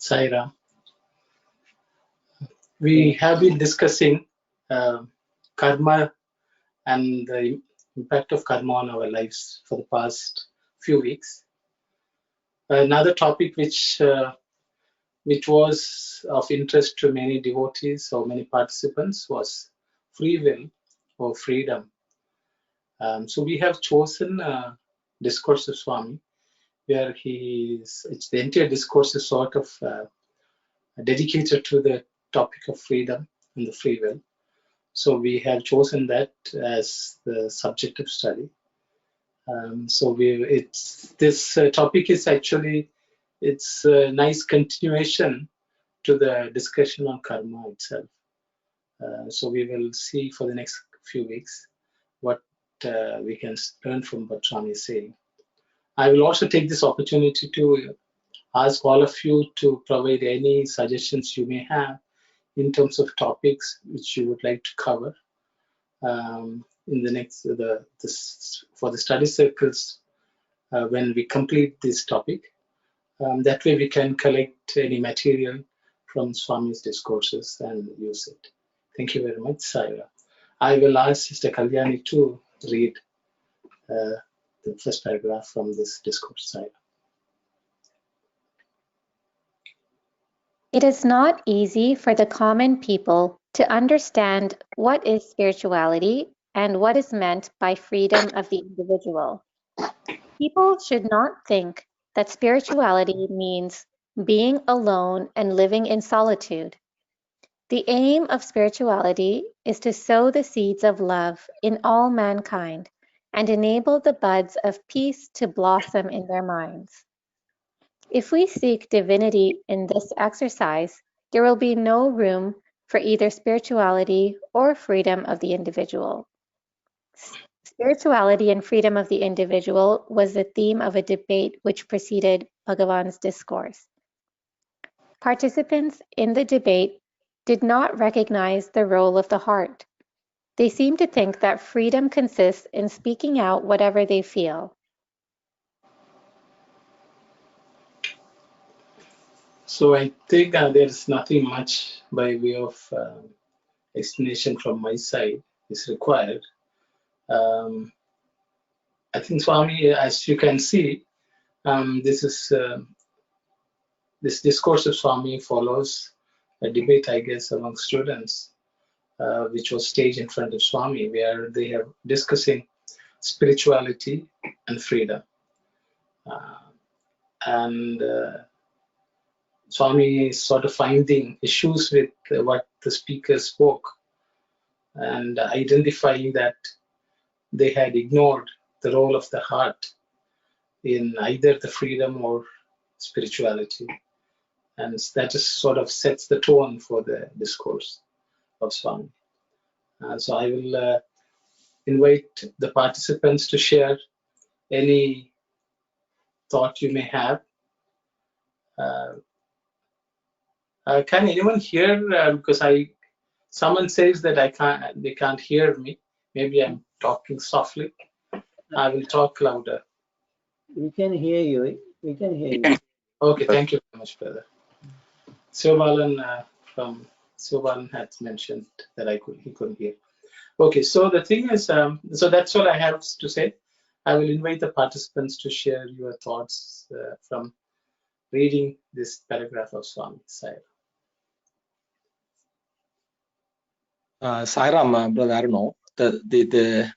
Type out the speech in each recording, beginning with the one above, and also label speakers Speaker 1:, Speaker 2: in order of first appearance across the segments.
Speaker 1: Saira, we have been discussing karma and the impact of karma on our lives for the past few weeks. Another topic which was of interest to many devotees or many participants was free will or freedom. So we have chosen Discourse of Swami, where the entire discourse is sort of dedicated to the topic of freedom and the free will. So we have chosen that as the subject of study. This topic is actually, it's a nice continuation to the discussion on karma itself. So we will see for the next few weeks what we can learn from what Swami is saying. I will also take this opportunity to ask all of you to provide any suggestions you may have in terms of topics which you would like to cover in the next for the study circles when we complete this topic. That way we can collect any material from Swami's discourses and use it. Thank you very much, Saira. I will ask Sister Kalyani to read the first paragraph from this discourse, Saira.
Speaker 2: It is not easy for the common people to understand what is spirituality and what is meant by freedom of the individual. People should not think that spirituality means being alone and living in solitude. The aim of spirituality is to sow the seeds of love in all mankind and enable the buds of peace to blossom in their minds. If we seek divinity in this exercise, there will be no room for either spirituality or freedom of the individual. Spirituality and freedom of the individual was the theme of a debate which preceded Bhagavan's discourse. Participants in the debate did not recognize the role of the heart. They seemed to think that freedom consists in speaking out whatever they feel.
Speaker 1: So I think there's nothing much by way of explanation from my side is required. I think Swami, as you can see, this discourse of Swami follows a debate, I guess, among students, which was staged in front of Swami, where they are discussing spirituality and freedom. Swami is sort of finding issues with what the speaker spoke and identifying that they had ignored the role of the heart in either the freedom or spirituality. And that just sort of sets the tone for the discourse of Swami. So I will invite the participants to share any thought you may have. Can anyone hear? Because someone says that they can't hear me. Maybe I'm talking softly. I will talk louder.
Speaker 3: We can hear you. We can hear you.
Speaker 1: Okay, thank you very much, brother. Sivabalan from Sivabalan had mentioned that he couldn't hear. Okay, so the thing is, so that's all I have to say. I will invite the participants to share your thoughts from reading this paragraph of Swami. Saira.
Speaker 4: Sairam, brother, I don't know. The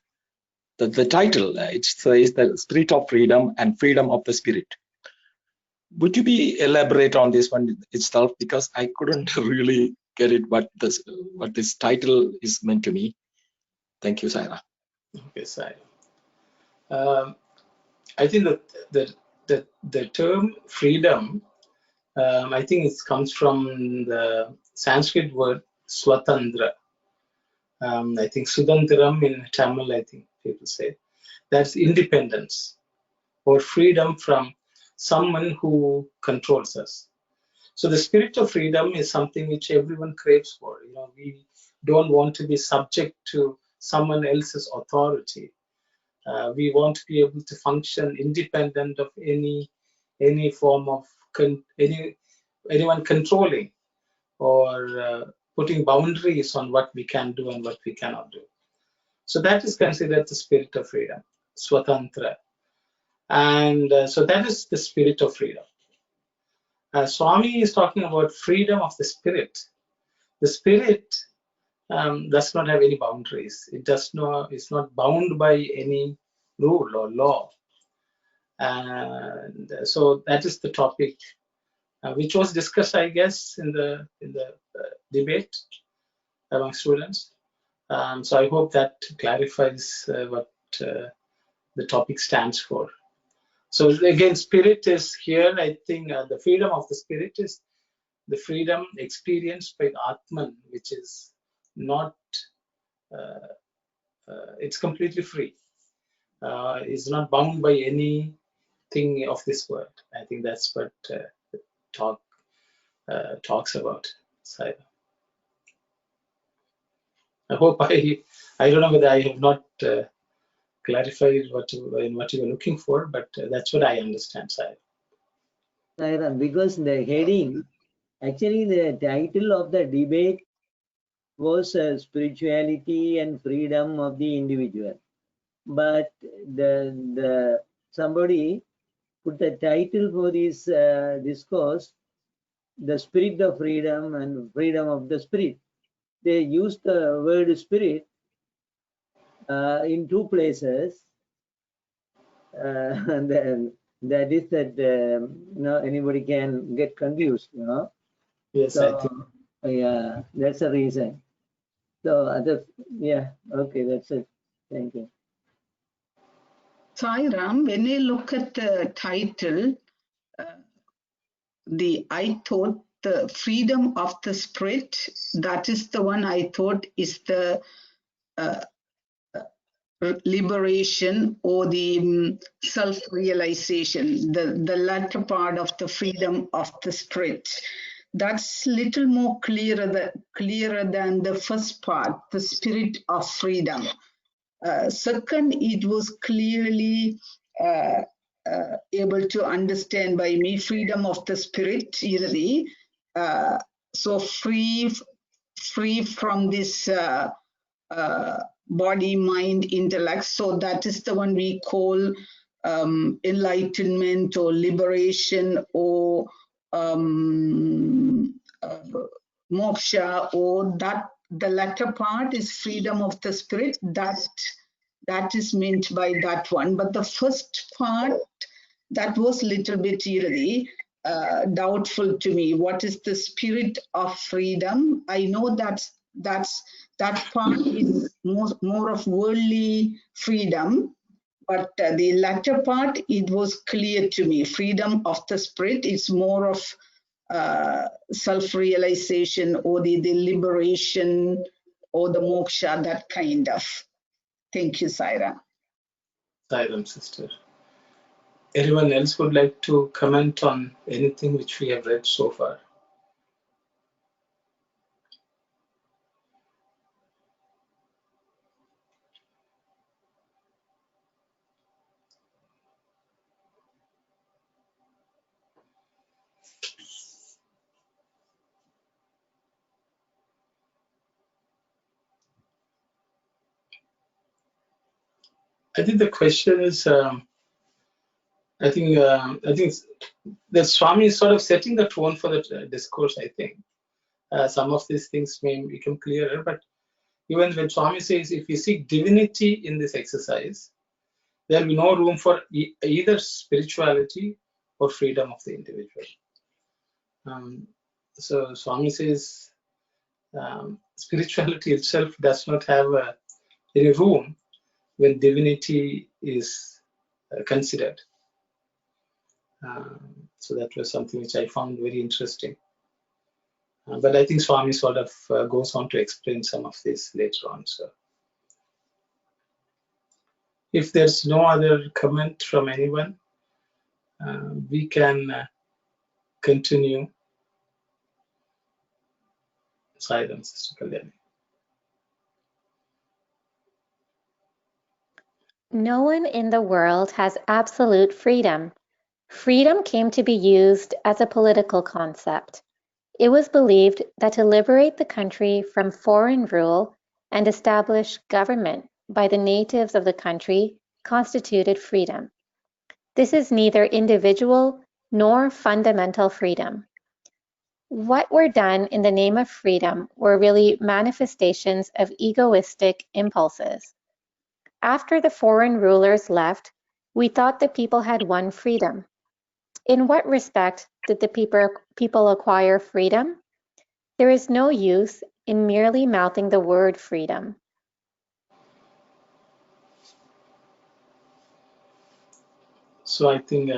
Speaker 4: title, it says the spirit of freedom and freedom of the spirit. Would you be elaborate on this one itself, because I couldn't really get it what this title is meant to me. Thank you, Saira.
Speaker 1: Okay, Saira. I think that the term freedom, I think it comes from the Sanskrit word swatandra. I think Sudanthiram in Tamil, I think people say. That's independence or freedom from someone who controls us. So the spirit of freedom is something which everyone craves for. We don't want to be subject to someone else's authority. We want to be able to function independent of any form of anyone controlling or putting boundaries on what we can do and what we cannot do. So that is considered the spirit of freedom, Swatantra. And so that is the spirit of freedom. Swami is talking about freedom of the spirit. The spirit does not have any boundaries. It's not bound by any rule or law. And so that is the topic which was discussed, I guess, in the debate among students. So I hope that clarifies what the topic stands for. So again, spirit is here. I think the freedom of the spirit is the freedom experienced by the Atman, which is not, it's completely free. It's not bound by anything of this world. I think that's what talks about. So I hope I don't know whether I have not clarified what you were looking for, but that's what I understand, Sai.
Speaker 3: Because the heading, actually the title of the debate was spirituality and freedom of the individual. But the somebody put the title for this discourse, the spirit of freedom and freedom of the spirit. They used the word spirit in two places. And then that is that anybody can get confused,
Speaker 1: Yes,
Speaker 3: so,
Speaker 1: I think.
Speaker 3: Yeah, that's the reason. So okay, that's it. Thank you.
Speaker 5: Sai Ram, when I look at the title, I thought the freedom of the spirit, that is the one I thought is the liberation or the self-realization, the latter part of the freedom of the spirit. That's little more clearer than the first part, the spirit of freedom. Second, it was clearly able to understand by me, freedom of the spirit, really. So free from this body, mind, intellect. So that is the one we call enlightenment or liberation or moksha, or that the latter part is freedom of the spirit. That is meant by that one. But the first part, that was little bit really doubtful to me. What is the spirit of freedom? I know that part is more of worldly freedom, but the latter part, it was clear to me. Freedom of the spirit is more of self-realization or the liberation or the moksha, that kind of. Thank you, Saira.
Speaker 1: Sairam, sister. Anyone else would like to comment on anything which we have read so far? I think the question is, I think the Swami is sort of setting the tone for the discourse. I think some of these things may become clearer, but even when Swami says, if you seek divinity in this exercise, there will be no room for either spirituality or freedom of the individual. So Swami says spirituality itself does not have any room when divinity is considered. So that was something which I found very interesting. But I think Swami sort of goes on to explain some of this later on. So if there's no other comment from anyone, we can continue. Silence, Sister Kalyani.
Speaker 2: No one in the world has absolute freedom. Freedom came to be used as a political concept. It was believed that to liberate the country from foreign rule and establish government by the natives of the country constituted freedom. This is neither individual nor fundamental freedom. What were done in the name of freedom were really manifestations of egoistic impulses. After the foreign rulers left, we thought the people had won freedom. In what respect did the people acquire freedom? There is no use in merely mouthing the word freedom.
Speaker 1: So I think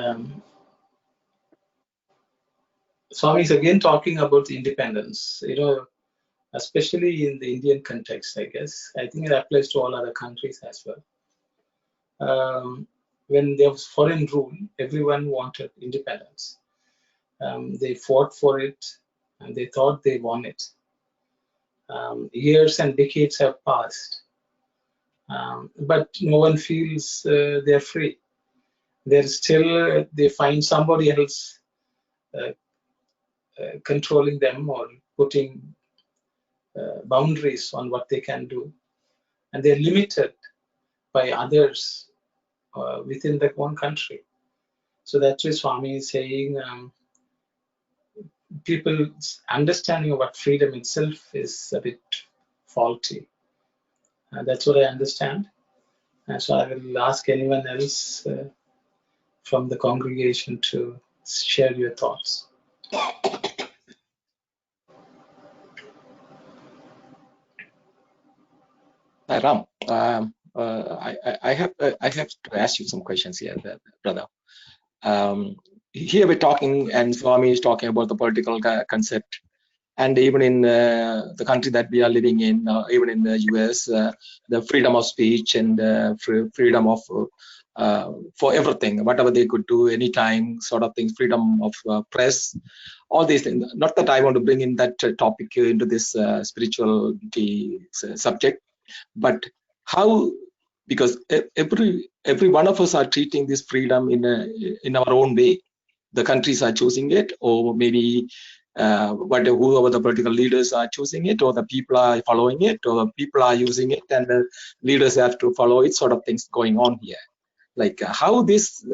Speaker 1: Swami is again talking about independence, especially in the Indian context, I guess. I think it applies to all other countries as well. When there was foreign rule, everyone wanted independence. They fought for it and they thought they won it. Years and decades have passed, but no one feels they're free. They're still, they find somebody else controlling them or putting boundaries on what they can do, and they're limited by others within their own country. So that's why Swami is saying people's understanding of what freedom itself is a bit faulty. That's what I understand. And so I will ask anyone else from the congregation to share your thoughts.
Speaker 4: Ram, I have to ask you some questions here, brother. Here we're talking, and Swami is talking about the political concept, and even in the country that we are living in, even in the US, the freedom of speech and freedom of for everything, whatever they could do anytime, sort of things, freedom of press, all these things. Not that I want to bring in that topic into this spirituality subject, but how, because every one of us are treating this freedom in our own way. The countries are choosing it, or maybe whoever the political leaders are choosing it, or the people are following it, or the people are using it and the leaders have to follow it, sort of things going on here. Like how this,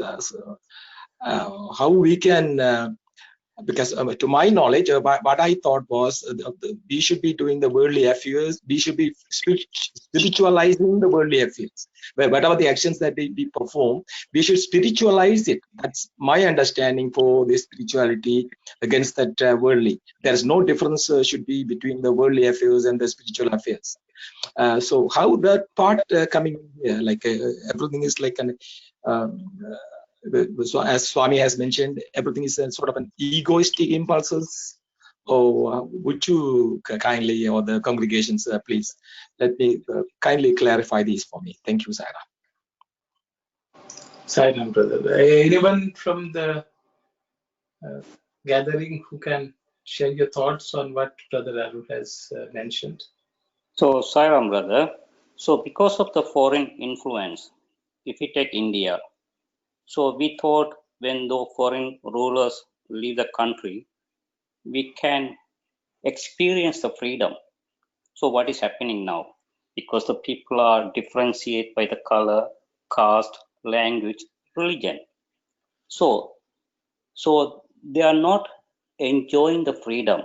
Speaker 4: how we can, because to my knowledge, what I thought was we should be doing the worldly affairs, we should be spiritualizing the worldly affairs. Whatever the actions that we perform, we should spiritualize it. That's my understanding for this spirituality against that worldly. There's no difference should be between the worldly affairs and the spiritual affairs. So how that part coming here, like everything is like an so as Swami has mentioned, everything is a sort of an egoistic impulses. Or would you kindly, or the congregations, please let me kindly clarify these for me. Thank you, Saira.
Speaker 1: Saira, brother. Anyone from the gathering who can share your thoughts on what Brother Arul has mentioned?
Speaker 6: So, Sairam, brother. So, because of the foreign influence, if we take India, so we thought when the foreign rulers leave the country, we can experience the freedom. So, what is happening now? Because the people are differentiated by the color, caste, language, religion. So they are not enjoying the freedom.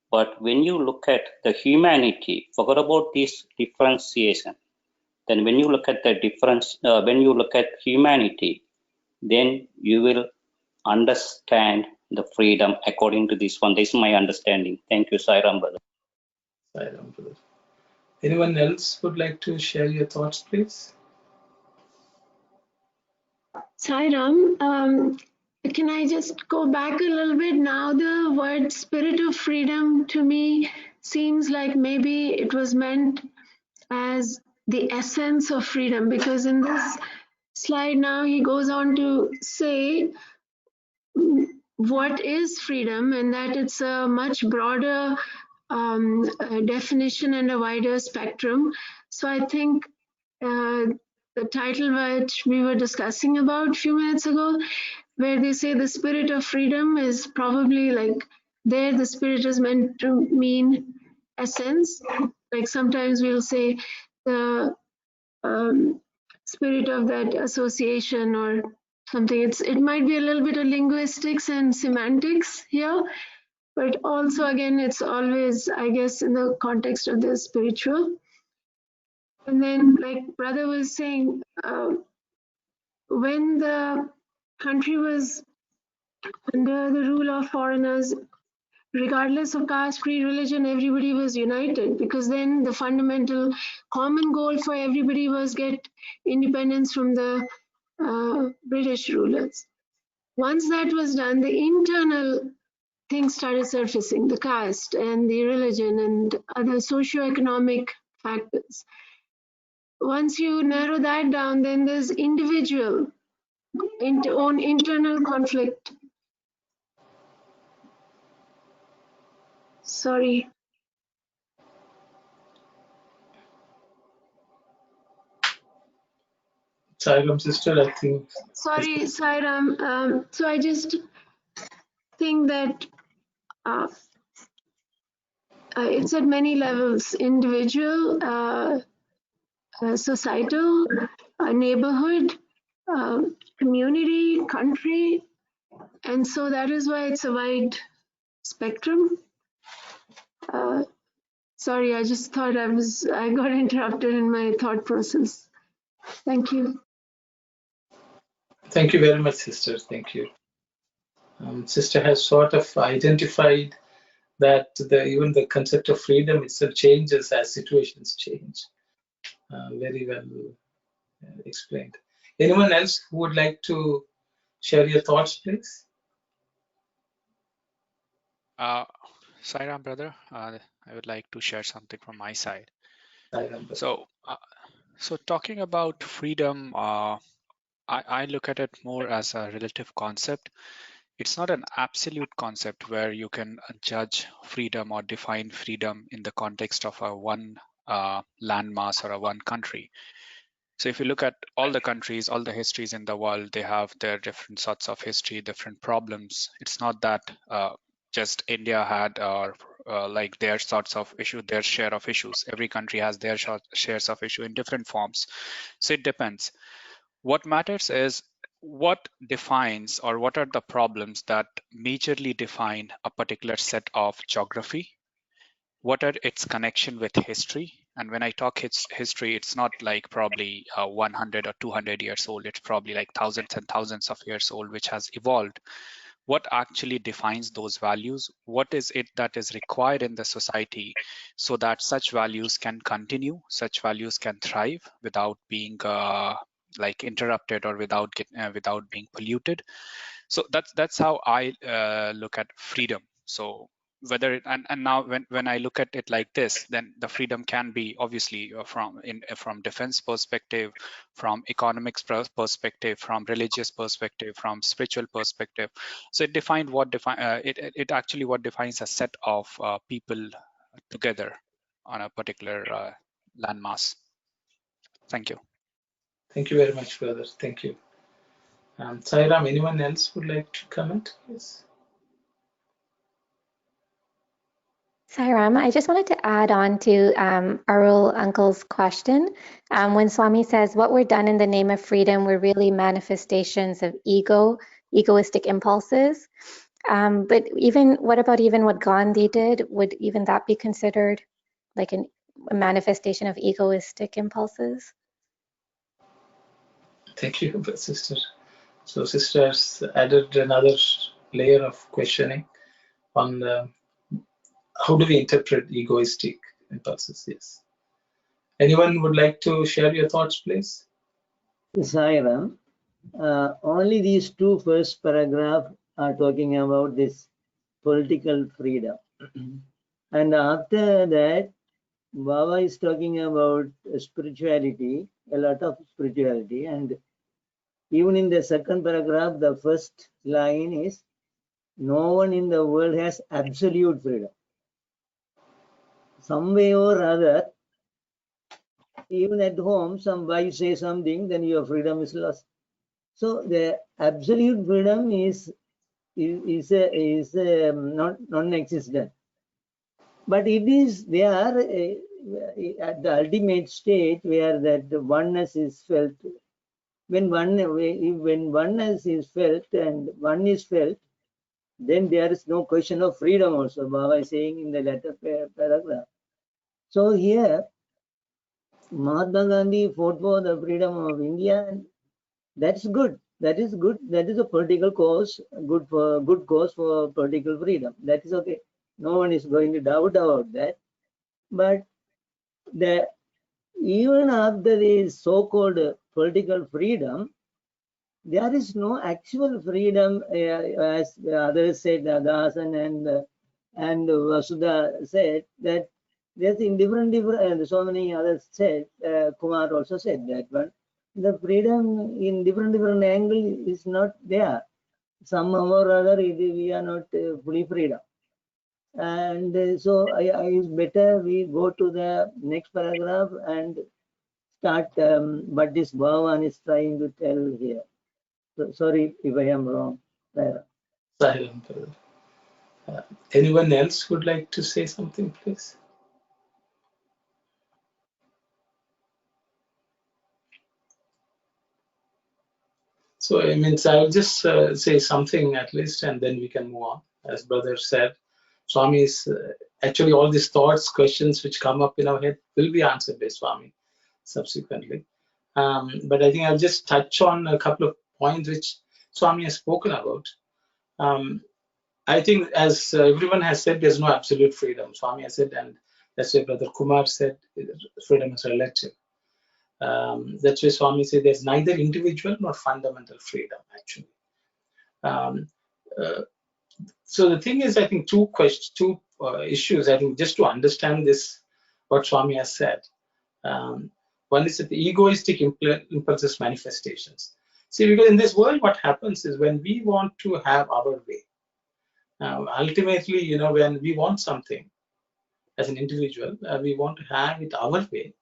Speaker 6: But when you look at the humanity, forget about this differentiation. Then when you look at the difference, when you look at humanity, then you will understand the freedom according to this one. This is my understanding. Thank you, Sairam, brother.
Speaker 1: Sairam, brother. Anyone else would like to share your thoughts, please?
Speaker 7: Sairam, Can I just go back a little bit? Now the word spirit of freedom to me seems like maybe it was meant as the essence of freedom, because in this slide now he goes on to say what is freedom, and that it's a much broader definition and a wider spectrum. So I think the title which we were discussing about a few minutes ago, where they say the spirit of freedom, is probably like there the spirit is meant to mean essence. Like sometimes we'll say the spirit of that association or something. It might be a little bit of linguistics and semantics here, but also again it's always, I guess, in the context of the spiritual. And then, like brother was saying, when the country was under the rule of foreigners, regardless of caste, creed, religion, everybody was united, because then the fundamental common goal for everybody was get independence from the British rulers. Once that was done, the internal things started surfacing, the caste and the religion and other socio-economic factors. Once you narrow that down, then there's individual own internal conflict. Sorry.
Speaker 1: Sairam sister, I think.
Speaker 7: Sorry, Sairam. So I just think that it's at many levels: individual, societal, neighborhood, community, country, and so that is why it's a wide spectrum. Sorry, I just thought I got interrupted in my thought process. Thank you.
Speaker 1: Thank you very much, sister. Thank you. Sister has sort of identified that even the concept of freedom itself changes as situations change. Very well explained. Anyone else who would like to share your thoughts, please?
Speaker 8: Sairam, brother, I would like to share something from my side.
Speaker 1: Sairam.
Speaker 8: So talking about freedom, I look at it more as a relative concept. It's not an absolute concept where you can judge freedom or define freedom in the context of a one landmass or a one country. So if you look at all the countries, all the histories in the world, they have their different sorts of history, different problems. It's not that just India had like their sorts of issue, their share of issues. Every country has their shares of issue in different forms. So it depends. What matters is what defines or what are the problems that majorly define a particular set of geography. What are its connection with history? And when I talk history, it's not like probably 100 or 200 years old. It's probably like thousands and thousands of years old, which has evolved. What actually defines those values? What is it that is required in the society so that such values can continue, such values can thrive without being like interrupted or without being polluted? So that's how I look at freedom. So whether it, and now when I look at it like this, then the freedom can be obviously from defense perspective, from economics perspective, from religious perspective, from spiritual perspective. So it defined what it actually what defines a set of people together on a particular landmass. Thank you.
Speaker 1: Thank you very much, brother. Thank you. Sairam, anyone else would like to comment? Yes.
Speaker 2: Sairam, I just wanted to add on to Arul Uncle's question. When Swami says what we're done in the name of freedom, we're really manifestations of egoistic impulses. But what about what Gandhi did? Would even that be considered like a manifestation of egoistic impulses?
Speaker 1: Thank you, sister. So sisters added another layer of questioning on how do we interpret egoistic impulses? Yes. Anyone would like to share your thoughts, please?
Speaker 3: Sairam, only these two first paragraphs are talking about this political freedom. And after that, Baba is talking about spirituality, a lot of spirituality. And even in the second paragraph, the first line is, no one in the world has absolute freedom. Some way or other, even at home, some wife says something, then your freedom is lost. So the absolute freedom is not non-existent. But it is there at the ultimate state where that oneness is felt. When oneness is felt and one is felt, then there is no question of freedom also, Baba is saying in the latter paragraph. So here, Mahatma Gandhi fought for the freedom of India, and that's good. That is good. That is a political cause, good cause for political freedom. That is okay. No one is going to doubt about that. But even after this so-called political freedom, there is no actual freedom, as others said, Dasan and Vasudha said, that there's in different, so many others said, Kumar also said that one. The freedom in different angle is not there. Somehow or other, we are not fully freedom. And so it's better we go to the next paragraph and start what this Bhagavan is trying to tell here. So, sorry if I am wrong.
Speaker 1: Anyone else would like to say something, please? So, I mean, so I'll just say something at least, and then we can move on. As brother said, Swami is actually all these thoughts, questions which come up in our head will be answered by Swami subsequently. But I think I'll just touch on a couple of points which Swami has spoken about. I think, as everyone has said, there's no absolute freedom. Swami has said, and that's why Brother Kumar said, freedom is relative. That's why Swami said there's neither individual nor fundamental freedom, actually. So the thing is, I think two issues, I think, just to understand this, what Swami has said. One is that the egoistic impulses manifestations. See, because in this world, what happens is when we want to have our way, ultimately, you know, when we want something as an individual, we want to have it our way.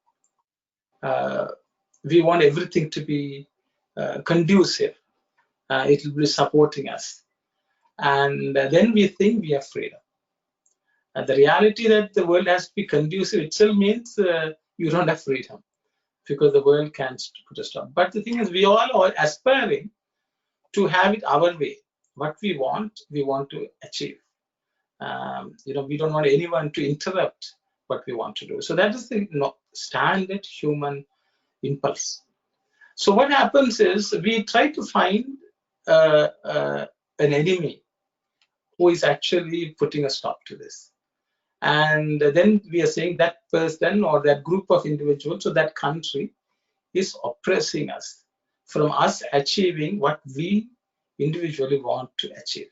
Speaker 1: We want everything to be conducive. It will be supporting us. And then we think we have freedom. And the reality that the world has to be conducive itself means you don't have freedom, because the world can't put a stop. But the thing is, we all are aspiring to have it our way. What we want to achieve. You know, we don't want anyone to interrupt what we want to do. So that is the standard human impulse. So what happens is we try to find an enemy who is actually putting a stop to this. And then we are saying that person or that group of individuals or that country is oppressing us from us achieving what we individually want to achieve.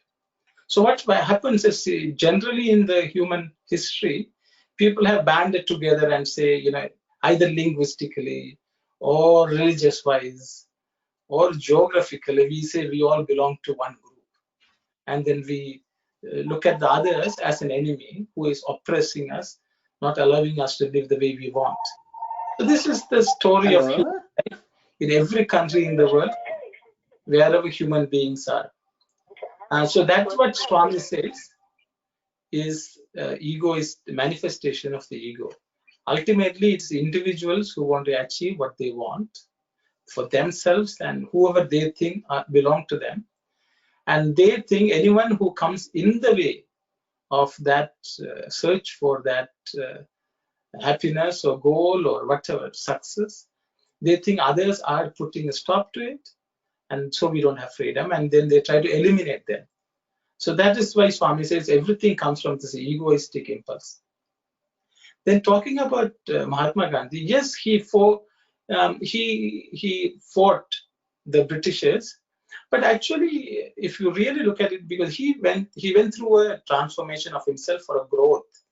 Speaker 1: So what happens is, generally in the human history, people have banded together and say, you know, either linguistically or religious-wise or geographically, we say we all belong to one group. And then we look at the others as an enemy who is oppressing us, not allowing us to live the way we want. So this is the story of human life in every country in the world, wherever human beings are. So that's what Swami says is ego is the manifestation of the ego. Ultimately, it's individuals who want to achieve what they want for themselves and whoever they think belong to them. And they think anyone who comes in the way of that search for that happiness or goal or whatever, success, they think others are putting a stop to it. And so we don't have freedom. And then they try to eliminate them. So that is why Swami says everything comes from this egoistic impulse. Then talking about Mahatma Gandhi, yes, he fought the Britishers. But actually, if you really look at it, because he went through a transformation of himself for a growth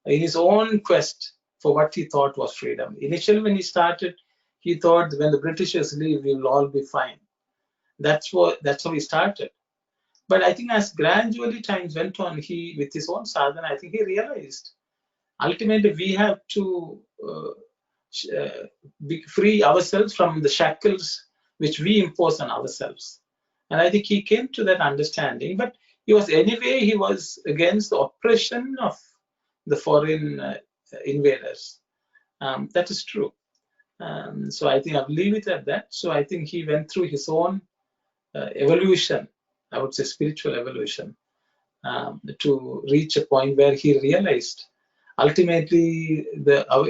Speaker 1: in his own quest for what he thought was freedom. Initially, when he started, he thought when the Britishers leave, we will all be fine. That's how he started. But I think as gradually times went on, he, with his own sadhana, I think he realized ultimately we have to free ourselves from the shackles which we impose on ourselves. And I think he came to that understanding. But he was against the oppression of the foreign invaders. That is true. So I think I'll leave it at that. So I think he went through his own evolution, I would say spiritual evolution, to reach a point where he realized ultimately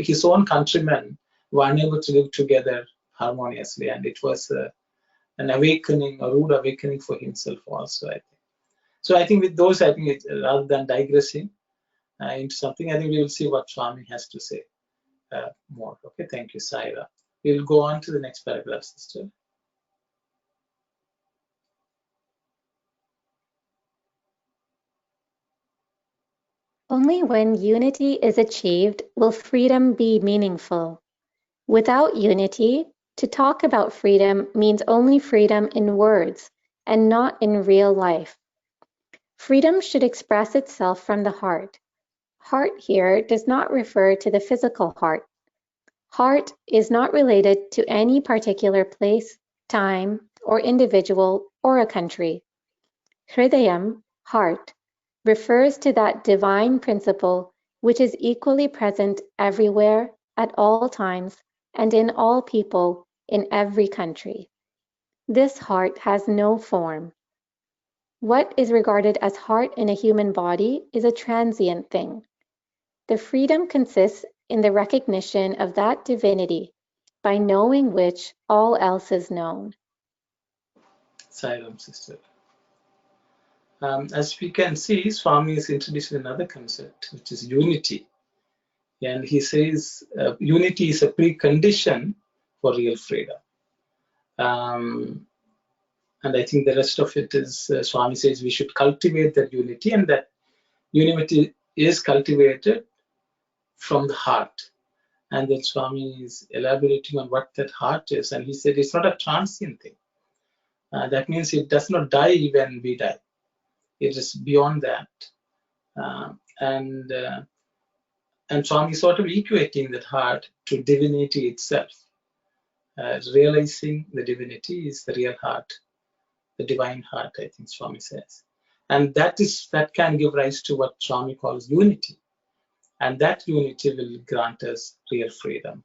Speaker 1: his own countrymen were unable to live together harmoniously, and it was an awakening, a rude awakening for himself also, I think. So I think with those, I think rather than digressing into something, I think we will see what Swami has to say more. Okay, thank you, Saira. We will go on to the next paragraph, sister.
Speaker 2: Only when unity is achieved will freedom be meaningful. Without unity, to talk about freedom means only freedom in words and not in real life. Freedom should express itself from the heart. Heart here does not refer to the physical heart. Heart is not related to any particular place, time, or individual, or a country. Hridayam, heart, refers to that divine principle which is equally present everywhere, at all times, and in all people, in every country. This heart has no form. What is regarded as heart in a human body is a transient thing. The freedom consists in the recognition of that divinity, by knowing which all else is known.
Speaker 1: Sairam, sister. As we can see, Swami is introducing another concept, which is unity. And he says unity is a precondition for real freedom. And I think the rest of it is, Swami says we should cultivate that unity, and that unity is cultivated from the heart. And then Swami is elaborating on what that heart is. And he said it's not a transient thing. That means it does not die when we die. It is beyond that. And Swami is sort of equating that heart to divinity itself. Realizing the divinity is the real heart, the divine heart, I think Swami says. And that can give rise to what Swami calls unity. And that unity will grant us real freedom,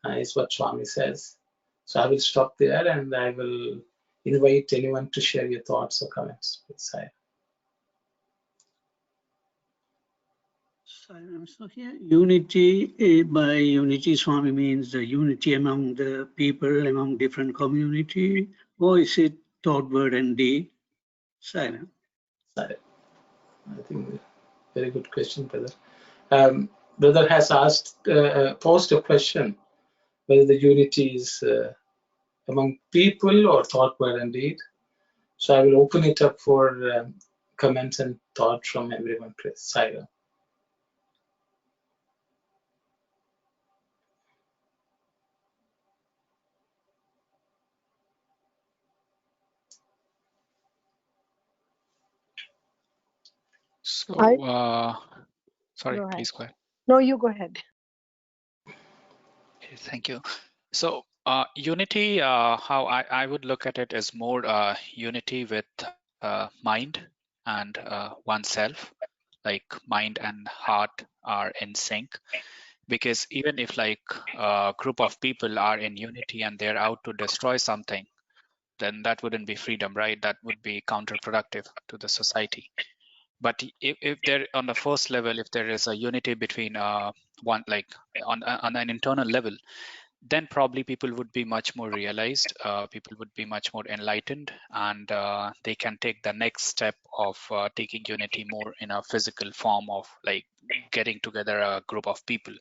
Speaker 1: is what Swami says. So I will stop there, and I will invite anyone to share your thoughts or comments.
Speaker 9: So here, unity, by unity, Swami means the unity among the people, among different community, or is it thought, word, and deed? Silent.
Speaker 1: I think very good question, brother. Brother has posed a question whether the unity is among people or thought, word, and deed. So I will open it up for comments and thought from everyone, please. Saira.
Speaker 8: So, sorry,
Speaker 10: Go ahead.
Speaker 8: please go ahead.
Speaker 10: No, you go ahead.
Speaker 8: Okay, thank you. So, unity, how I would look at it is more unity with mind and oneself, like mind and heart are in sync. Because even if like a group of people are in unity and they're out to destroy something, then that wouldn't be freedom, right? That would be counterproductive to the society. But if there on the first level, if there is a unity between one, like on an internal level, then probably people would be much more realized, people would be much more enlightened, and they can take the next step of taking unity more in a physical form of like getting together a group of people.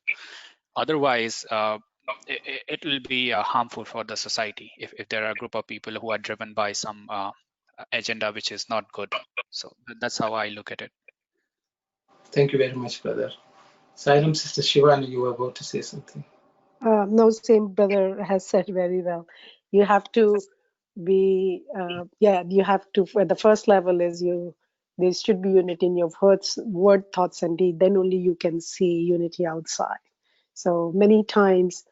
Speaker 8: Otherwise, it will be harmful for the society if there are a group of people who are driven by some agenda which is not good. So that's how I look at it.
Speaker 1: Thank you very much, brother. Sairam, Sister Shivani, you were about to say something.
Speaker 10: No, same brother has said very well. You have to be, you have to, for the first level is there should be unity in your word, thoughts, and deed. Then only you can see unity outside. So many times,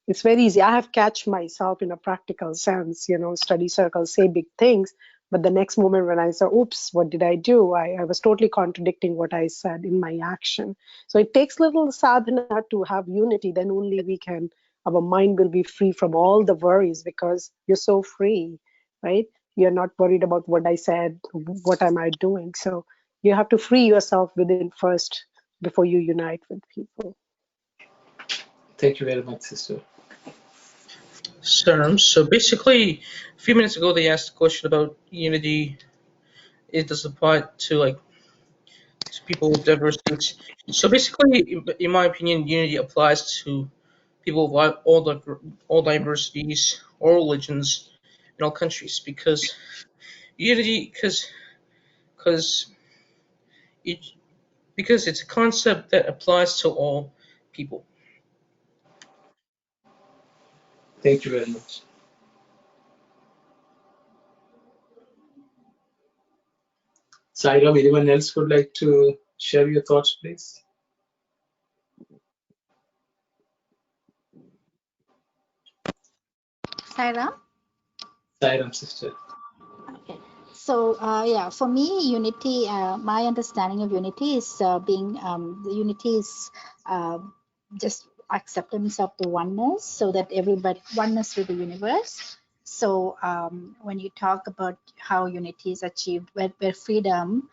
Speaker 10: it's very easy. I have catch myself in a practical sense, study circles say big things, but the next moment when I say, oops, what did I do? I was totally contradicting what I said in my action. So it takes little sadhana to have unity, then only our mind will be free from all the worries, because you're so free, right? You're not worried about what I said, what am I doing? So you have to free yourself within first before you unite with people.
Speaker 1: Thank you very much, sister.
Speaker 11: So basically, a few minutes ago they asked a question about unity. It does apply to people with diversities. So basically, in my opinion, unity applies to people of all diversities, all religions, in all countries, because unity, because it's a concept that applies to all people.
Speaker 1: Thank you very much. Sairam, anyone else would like to share your thoughts, please?
Speaker 12: Sairam?
Speaker 1: Sairam, sister.
Speaker 12: Okay. So, for me, unity, my understanding of unity is the unity is just acceptance of the oneness, so that oneness with the universe. So, when you talk about how unity is achieved, where freedom,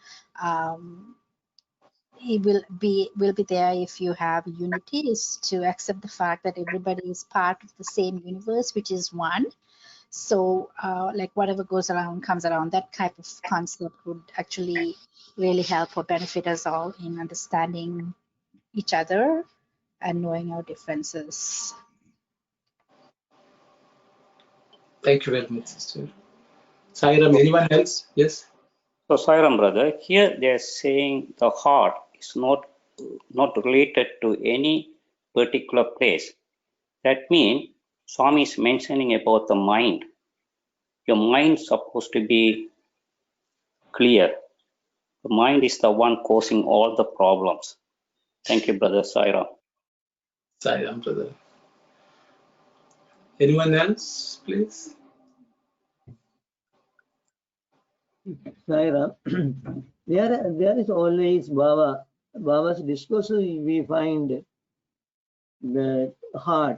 Speaker 12: it will be there if you have unity, is to accept the fact that everybody is part of the same universe, which is one. So like whatever goes around comes around, that type of concept would actually really help or benefit us all in understanding each other and knowing our differences.
Speaker 1: Thank you very much, sister. Sairam, anyone else? Yes?
Speaker 6: So Sairam brother, here they are saying the heart is not related to any particular place. That means Swami is mentioning about the mind. Your mind is supposed to be clear. The mind is the one causing all the problems. Thank you, brother Sairam.
Speaker 1: Sairam, brother. Anyone else, please?
Speaker 3: Saira, there is always Baba's discourse. We find the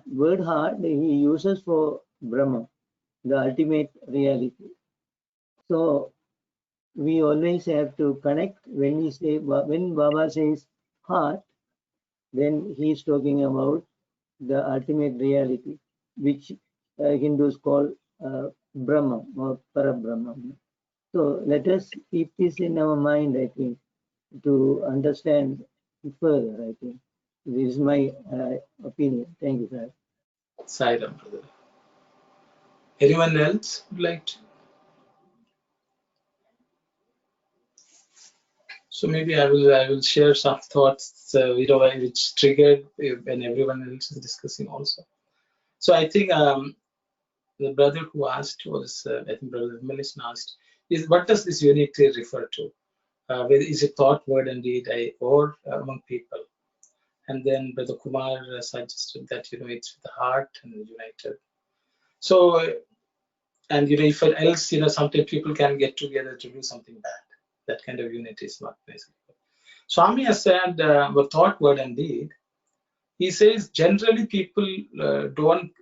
Speaker 3: word heart, he uses for Brahma, the ultimate reality. So we always have to connect when Baba says heart, then he is talking about the ultimate reality, which Hindus call Brahma or Parabrahma. So let us keep this in our mind, I think, to understand further, I think. This is my opinion. Thank you, sir.
Speaker 1: Sairam, brother. Anyone else would like to? So maybe I will share some thoughts, which triggered when everyone else is discussing also. So I think the brother who asked was, I think Brother Vimalis asked, is what does this unity refer to? Whether is it thought, word, and deed, or among people? And then Brother Kumar suggested that it's with the heart and united. So, and if else, sometimes people can get together to do something bad. That kind of unity is not necessary. Swami has said, thought, word, and deed. He says generally people don't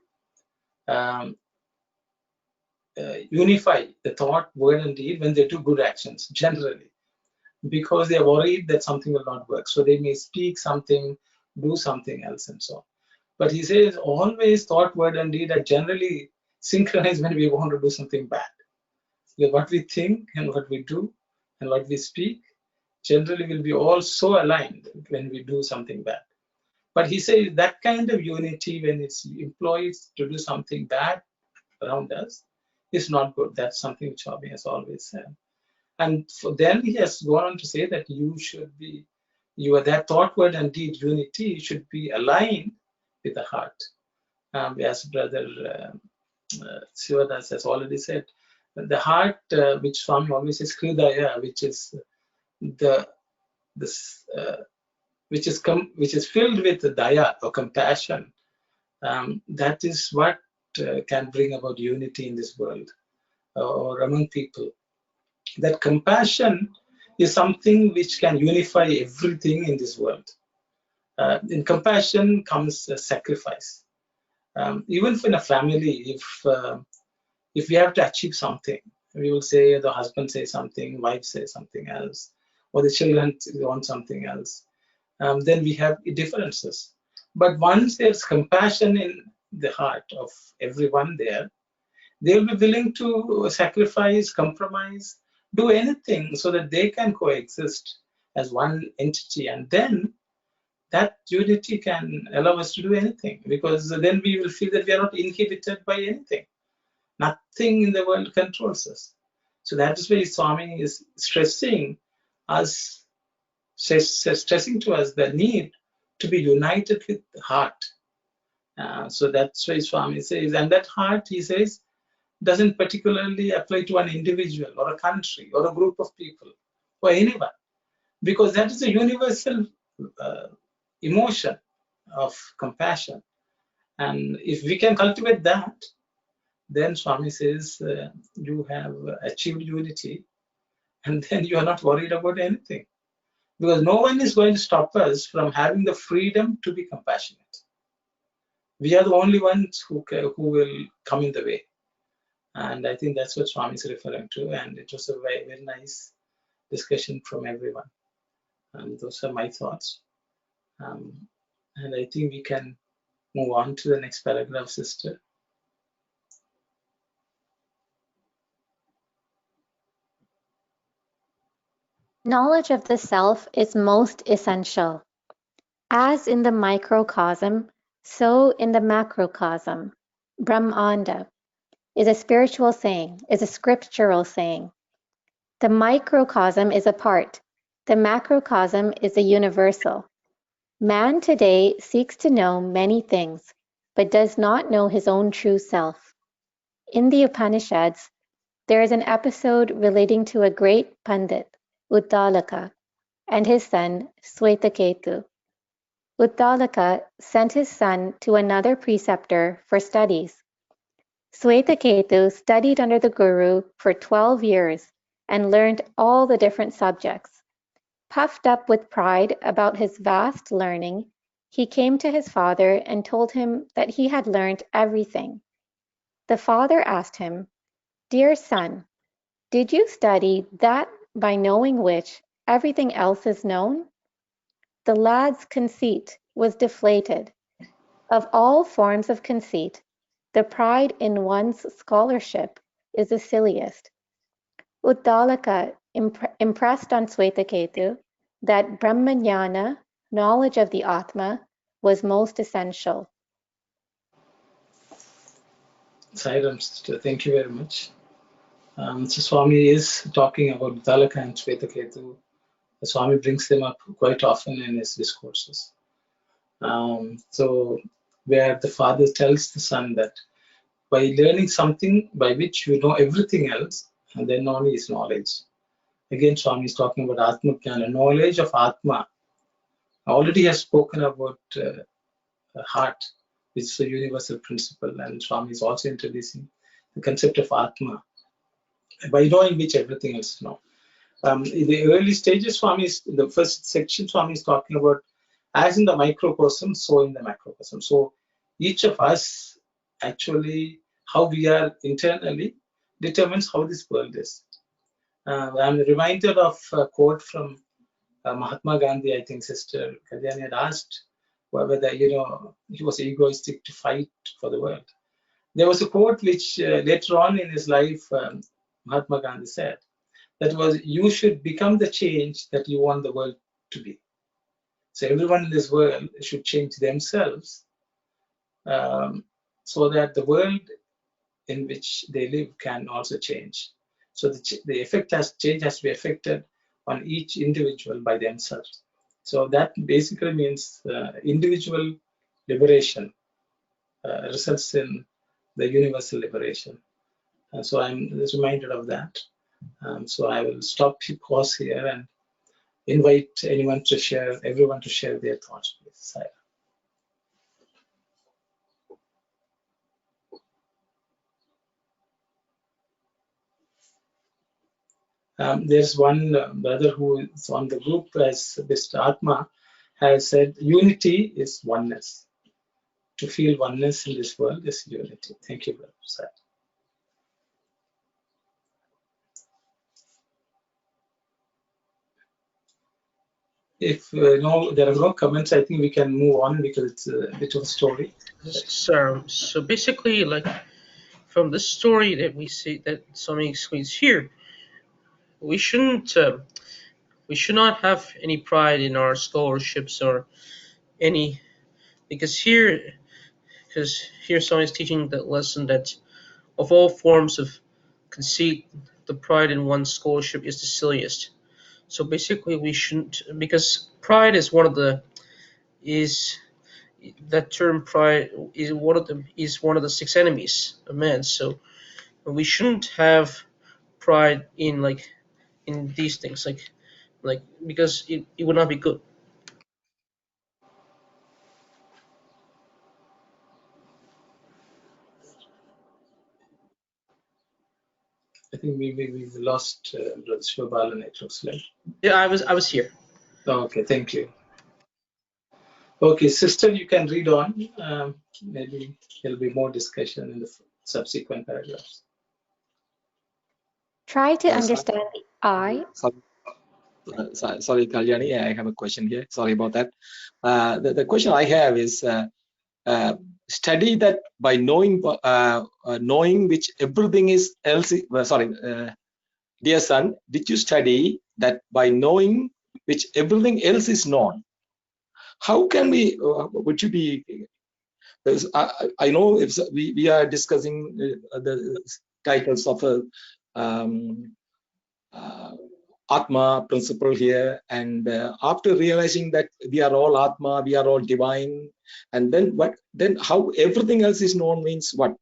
Speaker 1: unify the thought, word, and deed when they do good actions, generally, because they are worried that something will not work. So they may speak something, do something else, and so on. But he says always thought, word, and deed are generally synchronized when we want to do something bad. What we think and what we do and what we speak generally will be all so aligned when we do something bad. But he says that kind of unity, when it's employed to do something bad around us, is not good. That's something which Swami has always said. And then he has gone on to say that you should be, that thought, word, and deed unity should be aligned with the heart. As Brother Sivadas has already said, the heart, which Swami always says, Hridaya, which is which is filled with daya or compassion. That is what can bring about unity in this world or among people. That compassion is something which can unify everything in this world. In compassion comes sacrifice. Even in a family, if we have to achieve something, we will say the husband says something, wife says something else, or the children want something else. Then we have differences. But once there's compassion in the heart of everyone there, they'll be willing to sacrifice, compromise, do anything so that they can coexist as one entity. And then that unity can allow us to do anything, because then we will feel that we are not inhibited by anything. Nothing in the world controls us. So that is why Swami is stressing to us the need to be united with the heart. So that's why Swami says, and that heart, he says, doesn't particularly apply to an individual or a country or a group of people or anyone, because that is a universal emotion of compassion. And if we can cultivate that, then Swami says you have achieved unity, and then you are not worried about anything, because no one is going to stop us from having the freedom to be compassionate. We are the only ones who will come in the way. And I think that's what Swami is referring to. And it was a very, very nice discussion from everyone. And those are my thoughts. And I think we can move on to the next paragraph, sister.
Speaker 2: Knowledge of the self is most essential. As in the microcosm, so in the macrocosm. Brahmanda is a spiritual saying, is a scriptural saying. The microcosm is a part. The macrocosm is a universal. Man today seeks to know many things, but does not know his own true self. In the Upanishads, there is an episode relating to a great Pandit, Uddalaka, and his son, Swetaketu. Uddalaka sent his son to another preceptor for studies. Swetaketu studied under the Guru for 12 years and learned all the different subjects. Puffed up with pride about his vast learning, he came to his father and told him that he had learned everything. The father asked him, "Dear son, did you study that by knowing which everything else is known?" The lad's conceit was deflated. Of all forms of conceit, the pride in one's scholarship is the silliest. Uddalaka impressed on Swetaketu that Brahmajnana, knowledge of the Atma, was most essential.
Speaker 1: Sairam, sister, thank you very much. So Swami is talking about Uddalaka and Swetaketu. Swami brings them up quite often in his discourses. So where the father tells the son that by learning something by which you know everything else, and then only is knowledge. Again, Swami is talking about Atma Jnana, knowledge of Atma. Already has spoken about heart, which is a universal principle, and Swami is also introducing the concept of Atma, by knowing which everything else is known. In the early stages, Swami is, in the first section, Swami is talking about as in the microcosm, so in the macrocosm. So each of us, actually, how we are internally determines how this world is. I'm reminded of a quote from Mahatma Gandhi. I think Sister Kalyani had asked whether, he was egoistic to fight for the world. There was a quote which later on in his life, Mahatma Gandhi said, that was, you should become the change that you want the world to be. So everyone in this world should change themselves so that the world in which they live can also change. So the change has to be affected on each individual by themselves. So that basically means individual liberation results in the universal liberation. So I'm just reminded of that. So I will pause here and invite everyone to share their thoughts, please. Saira. There's one brother who is on the group as Mr. Atma has said, unity is oneness. To feel oneness in this world is unity. Thank you, brother. Saira. If no, there are no comments, I think we can move on because it's a bit of a story.
Speaker 11: So basically, like from the story that we see that Swami explains here, we should not have any pride in our scholarships or any, because here Swami is teaching the lesson that of all forms of conceit, the pride in one's scholarship is the silliest. So basically, we shouldn't, because pride is that term pride is one of the 6 enemies of man. So we shouldn't have pride in these things, like because it would not be good.
Speaker 1: I think we lost Brother Shobal, it looks like.
Speaker 11: Yeah, I was here.
Speaker 1: Okay, thank you. Okay, sister, you can read on. Maybe there'll be more discussion in the subsequent paragraphs.
Speaker 2: Try to understand the I.
Speaker 4: Sorry, Kalyani, I have a question here. Sorry about that. The question I have is, study that by knowing which everything is else. Dear son, did you study that by knowing which everything else is known? How can we? Would you be? I know if we are discussing the titles of Atma principle here, and after realizing that we are all Atma, we are all divine, and then what? Then how everything else is known means what?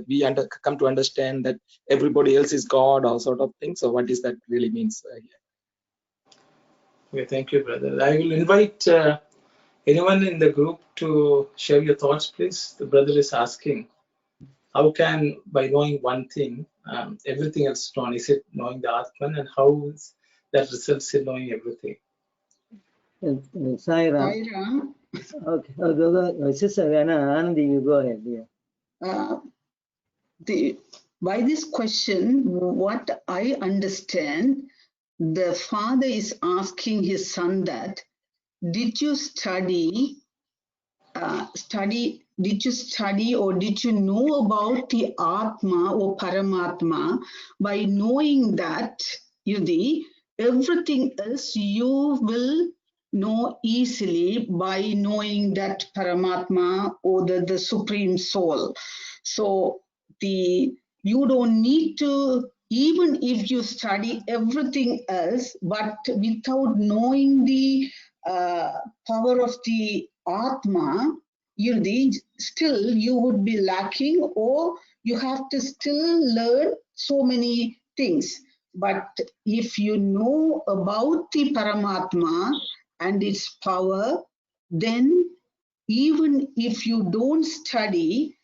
Speaker 4: We come to understand that everybody else is God or sort of thing. So what does that really means here?
Speaker 1: Okay, thank you, brother. I will invite anyone in the group to share your thoughts, please. The brother is asking, how can, by knowing one thing, everything else known? Is it knowing the Atman, and how that results in knowing everything?
Speaker 3: Saira. Okay, go. Sister Anandi, you go ahead. Yeah.
Speaker 5: By this question, what I understand, the father is asking his son that, did you study or did you know about the Atma or Paramatma? By knowing that, everything else you will know easily by knowing that Paramatma or the Supreme Soul. So you don't need to, even if you study everything else, but without knowing the power of the Atma, still you would be lacking, or you have to still learn so many things. But if you know about the Paramatma and its power, then even if you don't study,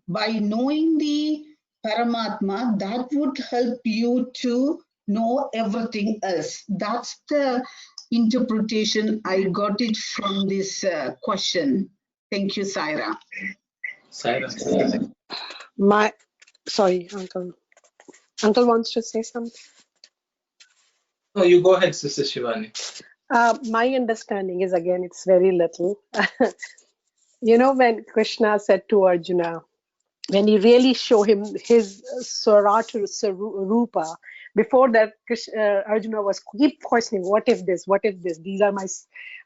Speaker 5: by knowing the Paramatma, that would help you to know everything else. That's the interpretation I got it from this question. Thank you, Saira.
Speaker 1: Saira.
Speaker 10: Sorry, Uncle. Uncle wants to say something.
Speaker 1: No, you go ahead, Sister Shivani.
Speaker 10: My understanding is, again, it's very little. When Krishna said to Arjuna, when he really showed him his Swarata Rupa, Before that, Arjuna was keep questioning, what if this, what if this, these are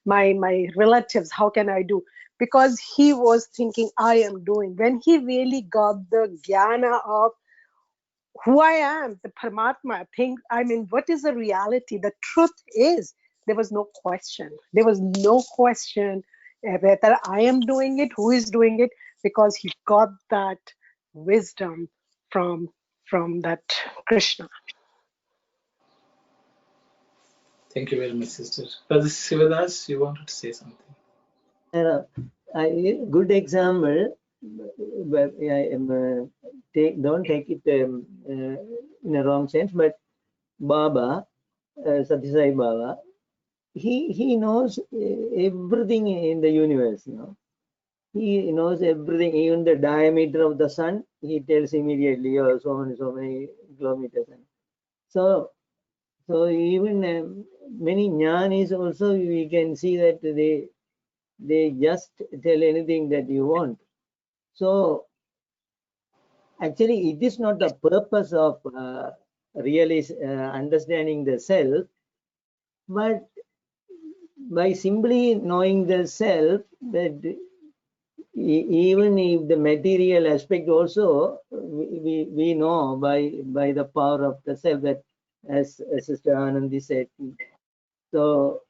Speaker 10: my relatives, how can I do? Because he was thinking, I am doing. When he really got the jnana of who I am, the Paramatma thing, I mean, what is the reality? The truth is, there was no question. There was no question whether I am doing it, who is doing it, because he got that wisdom from that Krishna.
Speaker 1: Thank you very much, sister. Brother Sivadas, you wanted to say something?
Speaker 3: Good example, but don't take it in a wrong sense, but Baba, Sathya Sai Baba, he knows everything in the universe, you know. He knows everything, even the diameter of the sun, he tells immediately, oh, so many kilometers. So even many jnanis also, we can see that they just tell anything that you want. So actually, it is not the purpose of really understanding the self, but by simply knowing the self, that even if the material aspect also, we know by the power of the self, that as Sister Anandi said. So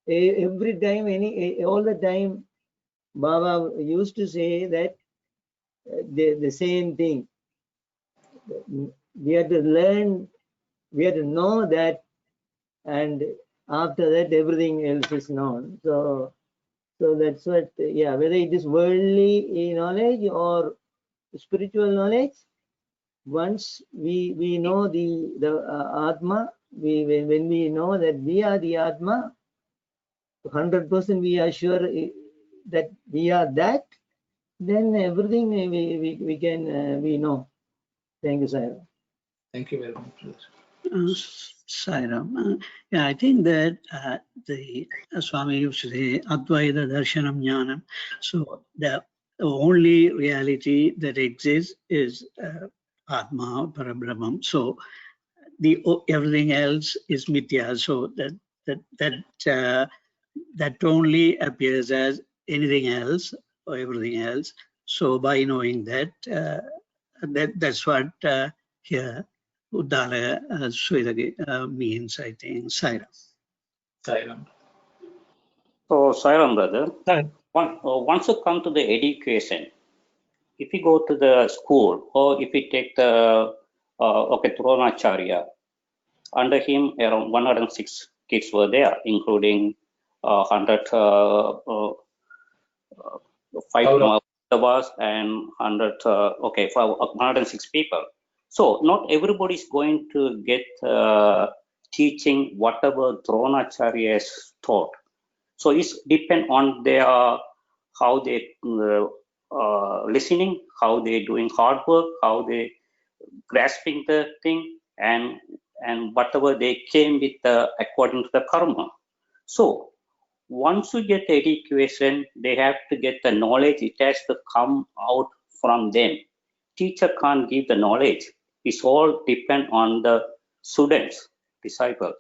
Speaker 3: every time, all the time, Baba used to say that the same thing. We have to learn, we have to know that, and after that everything else is known. So that's what, yeah, whether it is worldly knowledge or spiritual knowledge, once we know the Atma, when we know that we are the Atma, 100% we are sure that we are that, then everything we can we know. Thank you, Sairam.
Speaker 1: Thank you very much, brother.
Speaker 9: Sairam. Yeah, I think that the Swami used to say Advaita Darshanam Jnanam. So the only reality that exists is Atma, Parabrahman. So everything else is mithya. So that only appears as anything else or everything else. So by knowing that, that's what here Uddara Swedagi means, I think. Sairam.
Speaker 1: Sairam.
Speaker 6: So, Sairam, brother, once you come to the education, if you go to the school or if you take the Dronacharya, under him around 106 kids were there, including 5 Pandavas and 106 people. So not everybody is going to get teaching whatever Dronacharya has taught. So it's depend on their how they listening, how they doing hard work, how they grasping the thing, and whatever they came with according to the karma. So once you get the education, they have to get the knowledge. It has to come out from them. Teacher can't give the knowledge. It's all depend on the students, disciples.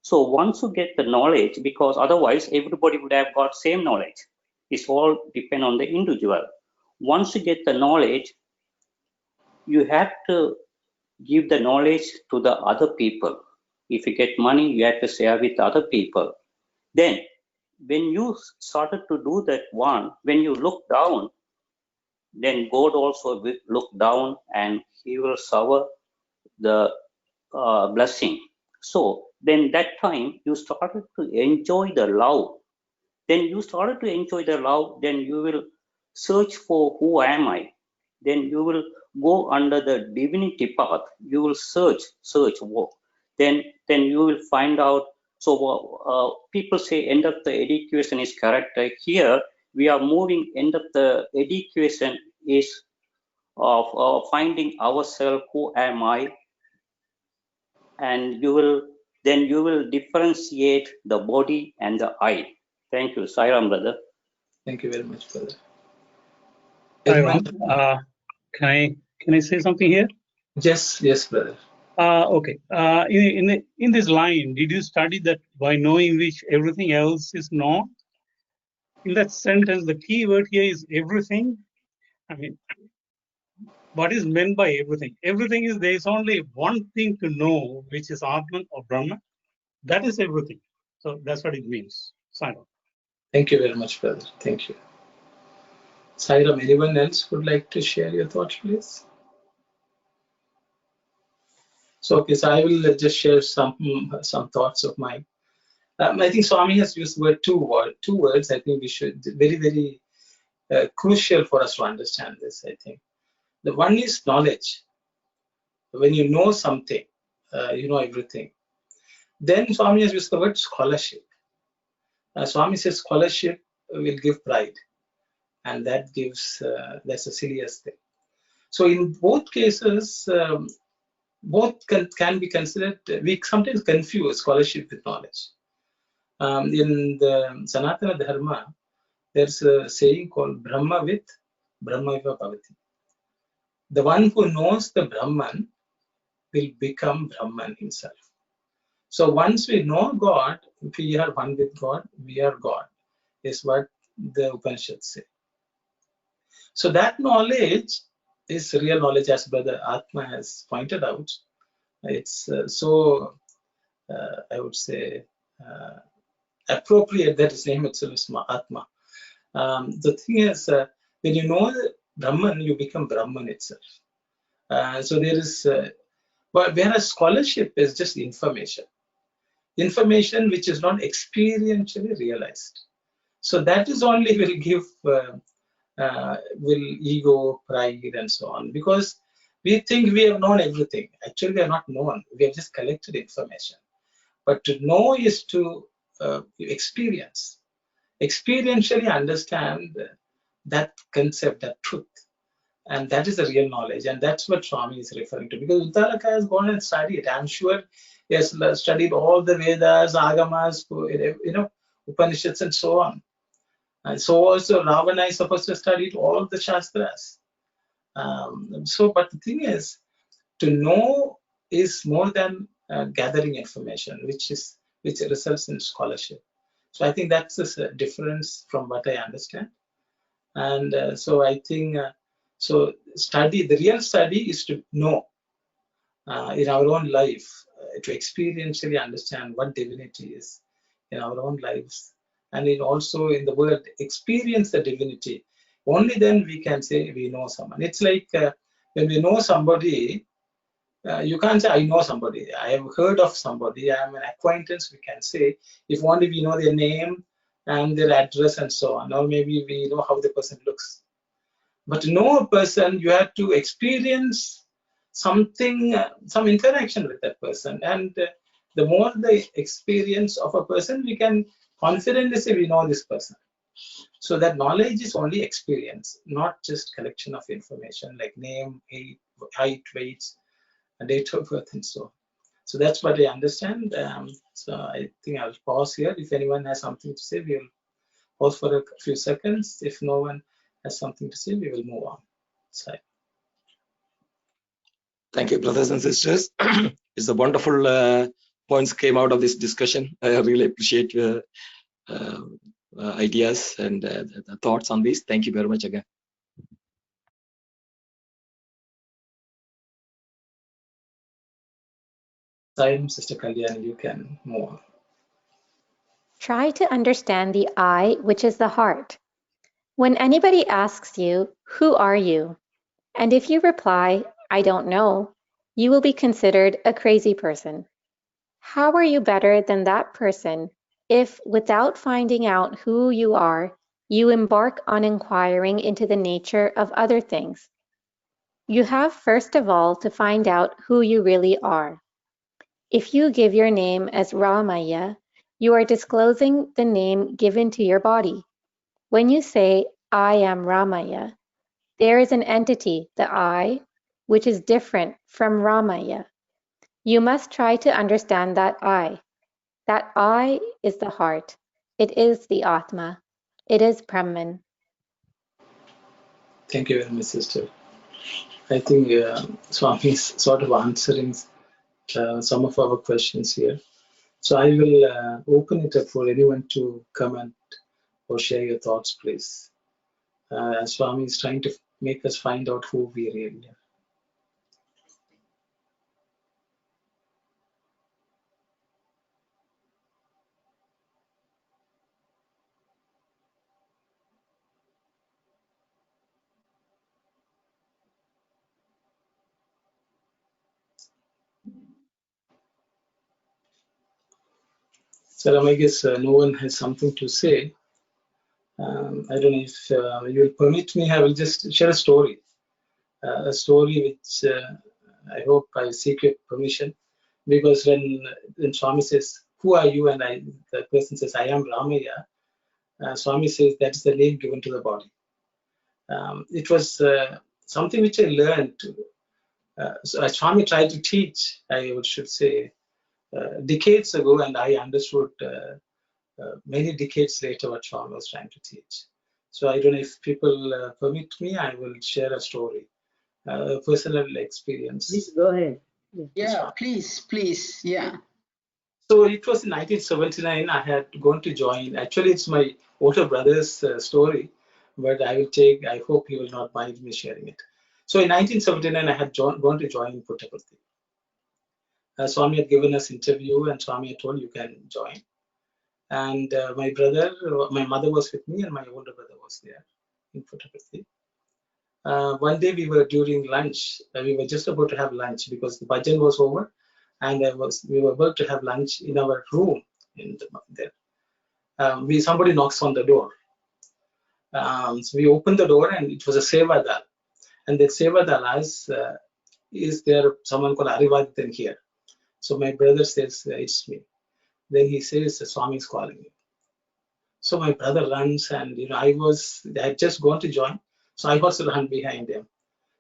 Speaker 6: So once you get the knowledge, because otherwise everybody would have got same knowledge. It's all depend on the individual. Once you get the knowledge, you have to give the knowledge to the other people. If you get money, you have to share with other people. Then when you started to do that one, when you look down, then God also will look down and he will shower the blessing. So then that time you started to enjoy the love. Then you started to enjoy the love, then you will search for who am I. Then you will go under the divinity path. You will search. Then you will find out. So people say end of the education is correct. Here we are moving end of the education is of finding ourselves, who am I, and you will differentiate the body and the I. Thank you, Sairam, brother.
Speaker 1: Thank you very much, brother.
Speaker 13: Sairam, can I say something here?
Speaker 1: Yes, brother.
Speaker 9: Okay. In this line, did you study that by knowing which everything else is not? In that sentence, the key word here is everything. I mean, what is meant by everything? Everything is there is only one thing to know, which is Atman or Brahma. That is everything. So that's what it means. Sign off.
Speaker 1: Thank you very much, brother. Thank you. Sairam, anyone else would like to share your thoughts, please? So, okay, so I will just share some thoughts of mine. I think Swami has used the word two words. I think we should very crucial for us to understand this. I think the one is knowledge. When you know something, you know everything. Then Swami has used the word scholarship. Swami says scholarship will give pride, and that gives that's the silliest thing. So in both cases, both can be considered. We sometimes confuse scholarship with knowledge. In the Sanatana Dharma, there's a saying called Brahma with Brahmaiva Bhavati. The one who knows the Brahman will become Brahman himself. So once we know God, if we are one with God, we are God, is what the Upanishads say. So that knowledge is real knowledge, as Brother Atma has pointed out. It's I would say, appropriate that his name itself is Atma. The thing is, when you know Brahman, you become Brahman itself. So there is, but whereas scholarship is just information which is not experientially realized. So that is only will give will ego, pride, and so on, because we think we have known everything. Actually, we are not known. We have just collected information. But to know is to experience, experientially understand that concept, that truth. And that is the real knowledge. And that's what Swami is referring to. Because Uttalaka has gone and studied. I'm sure he has studied all the Vedas, Agamas, Upanishads, and so on. And so also Ravana is supposed to study all the Shastras. But the thing is, to know is more than gathering information, which results in scholarship. So I think that's a difference from what I understand. And so I think, so study, the real study is to know in our own life, to experientially understand what divinity is in our own lives. And also in the world, experience the divinity. Only then we can say we know someone. It's like when we know somebody, you can't say I know somebody. I have heard of somebody. I am an acquaintance, we can say, if only we know their name and their address and so on, or maybe we know how the person looks. But to know a person, you have to experience something, some interaction with that person. And the more the experience of a person, we can confidently say we know this person. So that knowledge is only experience, not just collection of information like name, height, weights, date of birth, and so on. So that's what I understand. So I think I'll pause here. If anyone has something to say, we'll pause for a few seconds. If no one has something to say, we will move on. So,
Speaker 4: thank you, brothers and sisters. It's a wonderful points came out of this discussion. I really appreciate your ideas and the thoughts on this. Thank you very much again.
Speaker 1: Sister Kalyani, you can move on.
Speaker 2: Try to understand the I, which is the heart. When anybody asks you, "Who are you?" and if you reply, "I don't know," you will be considered a crazy person. How are you better than that person if, without finding out who you are, you embark on inquiring into the nature of other things? You have first of all to find out who you really are. If you give your name as Ramaya, you are disclosing the name given to your body. When you say, "I am Ramaya," there is an entity, the I, which is different from Ramaya. You must try to understand that I. That I is the heart. It is the Atma. It is Brahman.
Speaker 1: Thank you very much, sister. I think Swami is sort of answering some of our questions here. So I will open it up for anyone to comment or share your thoughts, please. Swami is trying to make us find out who we really are. So I guess no one has something to say. I don't know if you'll permit me, I will just share a story. A story which I hope I seek your permission, because when Swami says, "Who are you?" and the person says, "I am Ramaya," Swami says that's the name given to the body. It was something which I learned. So Swami tried to teach, I should say, decades ago, and I understood many decades later what Swami was trying to teach. So I don't know if people permit me, I will share a story, personal experience.
Speaker 3: Please go ahead.
Speaker 5: Yeah, please, yeah.
Speaker 1: So it was in 1979, I had gone to join. Actually, it's my older brother's story, but I hope he will not mind me sharing it. So in 1979, I had gone to join Puttaparthi. Swami had given us interview, and Swami had told you can join. And my mother was with me, and my older brother was there in Puttaparthi. One day we were during lunch. We were just about to have lunch because the bhajan was over, and we were about to have lunch in our room there. Somebody knocks on the door. So we opened the door, and it was a sevadar. And the sevadar asks, "Is there someone called Arivadithan here?" So my brother says, "It's me." Then he says, "Swami is calling you." So my brother runs, and I had just gone to join, so I also run behind him.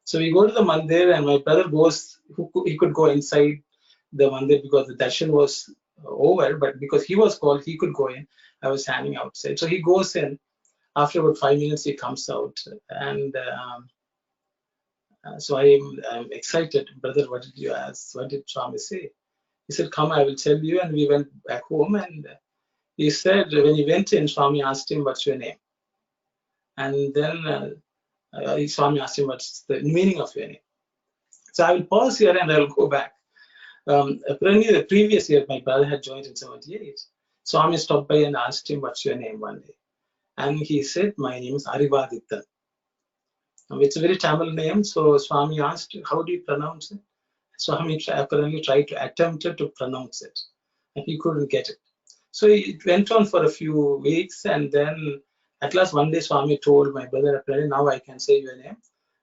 Speaker 1: So we go to the mandir, and my brother goes. He could go inside the mandir because the darshan was over, but because he was called, he could go in. I was standing outside, so he goes in. After about 5 minutes, he comes out, and so I'm excited. Brother, what did you ask? What did Swami say? He said, "Come, I will tell you." And we went back home, and he said when he went in, Swami asked him, "What's your name?" And then Swami asked him, "What's the meaning of your name?" So I will pause here and I will go back. Apparently, the previous year, my brother had joined in 78. Swami stopped by and asked him, "What's your name?" one day. And he said, "My name is Arivadithan." It's a very Tamil name. So Swami asked, "How do you pronounce it?" Swami apparently tried to attempt to pronounce it, and he couldn't get it. So it went on for a few weeks, and then at last one day Swami told my brother, "Apparently now I can say your name."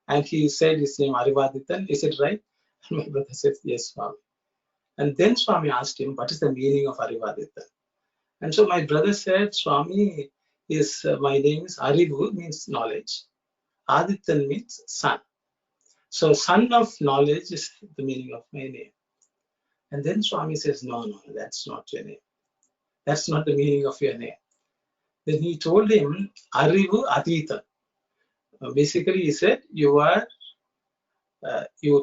Speaker 1: And he said his name, Arivadithan. Is it right? And my brother said, "Yes, Swami." And then Swami asked him, "What is the meaning of Arivadithan?" And so my brother said, "Swami, my name is Arivu, means knowledge. Adityan means sun. So son of knowledge is the meaning of my name." And then Swami says, no, that's not your name. That's not the meaning of your name. Then he told him, Arivu Adita. Basically, he said, you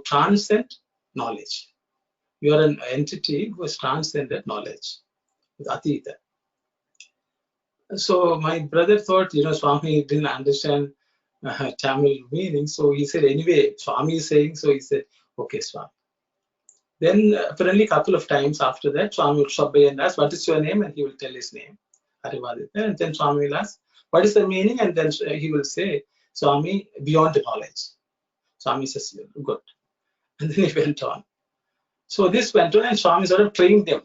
Speaker 1: transcend knowledge. You are an entity who has transcended knowledge with Adita. So my brother thought, Swami didn't understand Tamil meaning. So he said, anyway, Swami is saying, so he said, okay, Swami. Then apparently a couple of times after that, Swami would stop by and ask, "What is your name?" And he will tell his name, Arivaditya. And then Swami will ask, "What is the meaning?" And then he will say, "Swami, beyond knowledge." Swami says, "Good." And then he went on. So this went on, and Swami sort of trained them.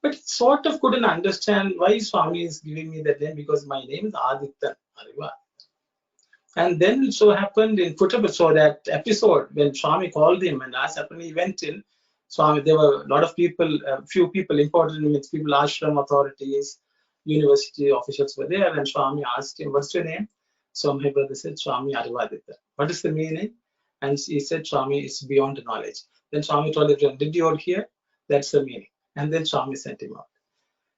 Speaker 1: But sort of couldn't understand why Swami is giving me that name, because my name is Aditya Ariva. And then it so happened in Puttaparthi, so that episode when Swami called him and asked, apparently he went in. Swami, there were a lot of people, few people, important people, ashram authorities, university officials were there, and Swami asked him, "What's your name?" So my brother said, "Swami Arivaditya." "What is the meaning?" And he said, "Swami, it's beyond knowledge." Then Swami told everyone, "Did you all hear? That's the meaning." And then Swami sent him out.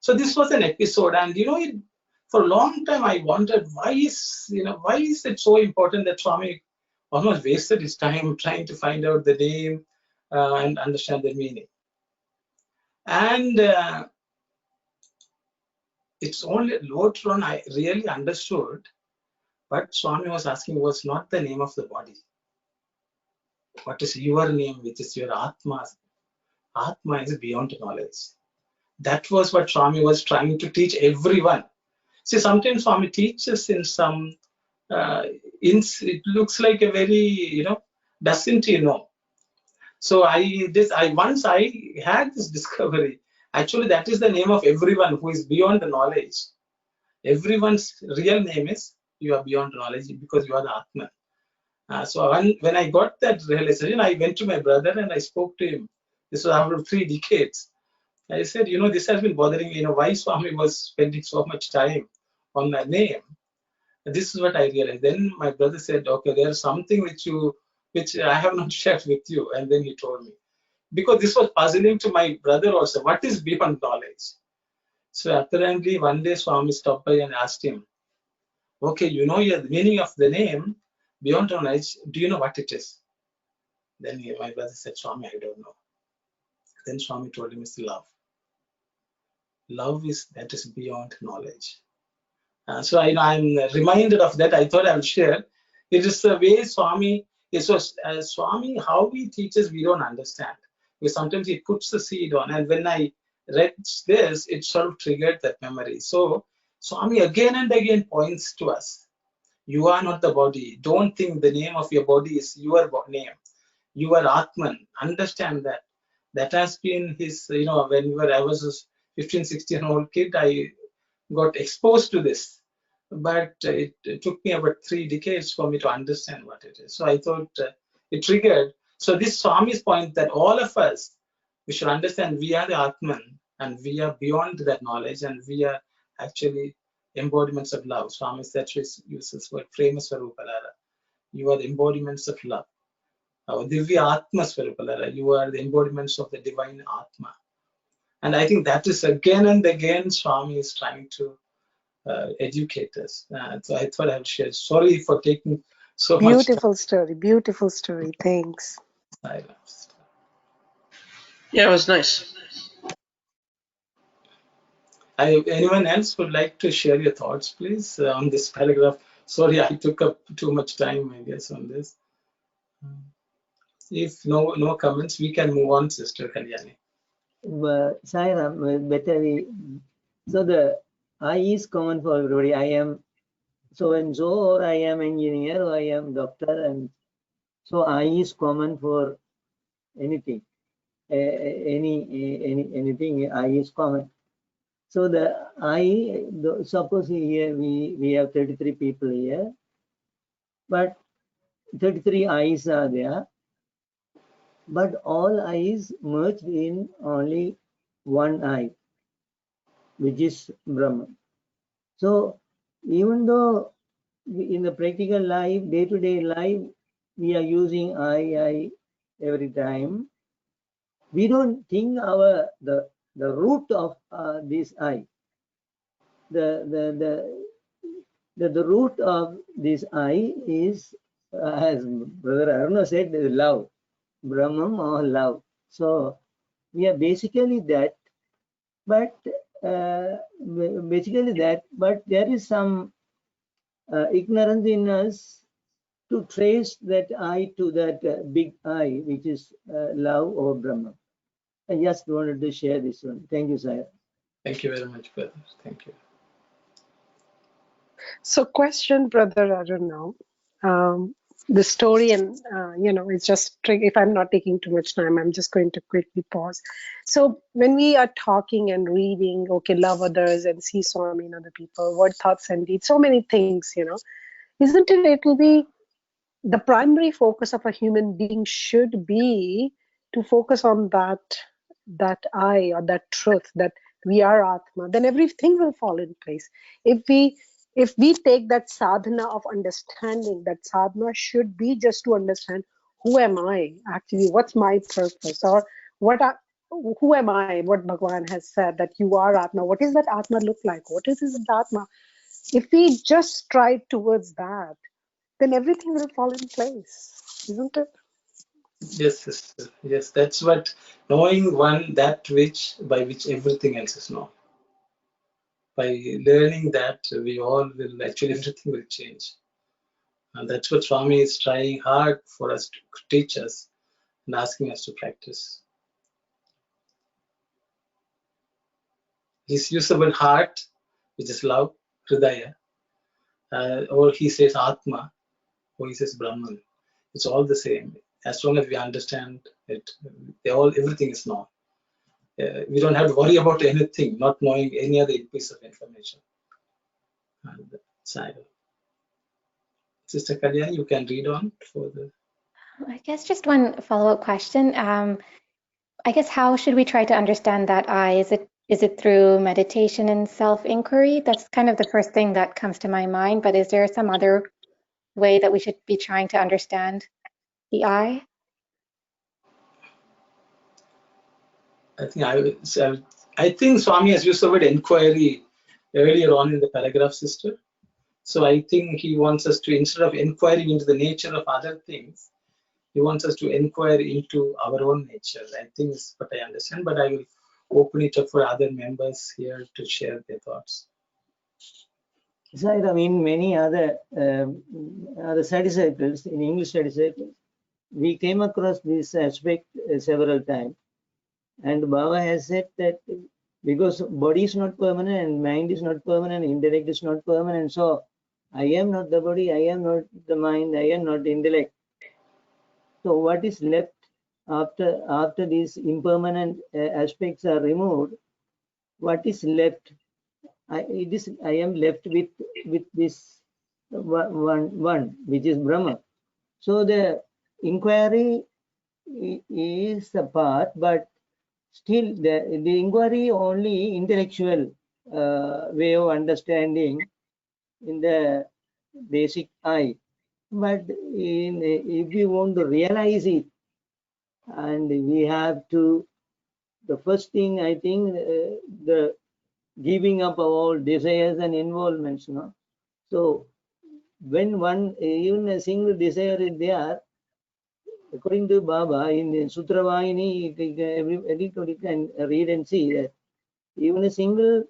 Speaker 1: So this was an episode, and for a long time I wondered why is it so important that Swami almost wasted his time trying to find out the name and understand the meaning. And it's only later on I really understood what Swami was asking was not the name of the body. What is your name, which is your Atma? Atma is beyond knowledge. That was what Swami was trying to teach everyone. See, sometimes Swami teaches in some, it looks like a very, doesn't he know? So once I had this discovery. Actually, that is the name of everyone who is beyond the knowledge. Everyone's real name is you are beyond knowledge because you are the Atman. So when I got that realization, I went to my brother and I spoke to him. This was after 3 decades. I said, this has been bothering me. Why Swami was spending so much time on my name. And this is what I realized. Then my brother said, okay, there's something which I have not shared with you. And then he told me. Because this was puzzling to my brother also. What is beyond knowledge? So apparently one day Swami stopped by and asked him, okay, the meaning of the name, beyond knowledge, do you know what it is? Then my brother said, Swami, I don't know. Then Swami told him it's love. Love that is beyond knowledge. So I'm reminded of that. I thought I would share. It is the way Swami, Swami, how he teaches, we don't understand. Because sometimes he puts the seed on. And when I read this, it sort of triggered that memory. So Swami again and again points to us. You are not the body. Don't think the name of your body is your name. You are Atman. Understand that. That has been his, when I was a 15, 16-year-old kid, I got exposed to this. But it took me about 3 decades for me to understand what it is. So I thought it triggered. So this Swami's point that all of us, we should understand we are the Atman and we are beyond that knowledge and we are actually embodiments of love. Swami uses the word Prema Swarupalara. You are the embodiments of love. Divya Atma Swarupalara. You are the embodiments of the divine Atma. And I think that is again and again Swami is trying to educate us. So I thought I would share. Sorry for taking so much time.
Speaker 10: Beautiful story. Thanks.
Speaker 11: Yeah, it was nice.
Speaker 1: Anyone else would like to share your thoughts, please, on this paragraph? Sorry, I took up too much time, I guess, on this. If no comments, we can move on, Sister Kalyani.
Speaker 3: Sairam, so the I is common for everybody. I am so and so, or I am engineer, or I am doctor, and so I is common for anything. Anything I is common. So the I, suppose here we have 33 people here, but 33 eyes are there, but all eyes merged in only one eye, which is Brahman. So even though in the practical life, day-to-day life, we are using I every time, we don't think the root of this I. The root of this I is, as Brother Aruna said, love, Brahman or love. So we are basically that, but there is some ignorance in us to trace that I to that big I, which is love or Brahman. I just wanted to share this one. Thank you, Sir.
Speaker 1: Thank you very much, brother. Thank you.
Speaker 10: So, question, Brother Arun, now. The story, and it's just, if I'm not taking too much time, I'm just going to quickly pause. So when we are talking and reading, okay, love others and see Swami in other people, word, thoughts, and deeds, so many things, isn't it? It will be the primary focus of a human being should be to focus on that I, or that truth, that we are Atma. Then everything will fall in place. If we take that sadhana of understanding, that sadhana should be just to understand who am I actually, what's my purpose, or who am I, what Bhagavan has said, that you are Atma. What does that Atma look like? What is this Atma? If we just strive towards that, then everything will fall in place, isn't it?
Speaker 1: Yes, yes, yes. That's what knowing one, that which by which everything else is known. By learning that, we all will actually everything will change, and that's what Swami is trying hard for us to teach us and asking us to practice. He's used the word heart, which is love, Hridaya, or he says Atma, or he says Brahman. It's all the same. As long as we understand it, everything is known. We don't have to worry about anything, not knowing any other piece of information. And Sister Kalyani, you can read on for the.
Speaker 2: I guess just one follow-up question. I guess how should we try to understand that I? Is it through meditation and self-inquiry? That's kind of the first thing that comes to my mind, but is there some other way that we should be trying to understand the I?
Speaker 1: I think Swami has used the word inquiry earlier on in the paragraph, sister. So I think he wants us to, instead of inquiring into the nature of other things, he wants us to inquire into our own nature. I think is what I understand, but I will open it up for other members here to share their thoughts.
Speaker 3: Sairam, in many other study circles, in English study circles, we came across this aspect several times. And Baba has said that because body is not permanent and mind is not permanent, intellect is not permanent, so I am not the body, I am not the mind, I am not the intellect. So what is left after these impermanent aspects are removed? What is left? I am left with this one which is Brahma. So the inquiry is a part, but still the inquiry only intellectual way of understanding in the basic I. But if we want to realize it, and we have to, the first thing I think, the giving up of all desires and involvements, no? So when even a single desire is there, according to Baba in Sutravahini, everybody can read and see that even a single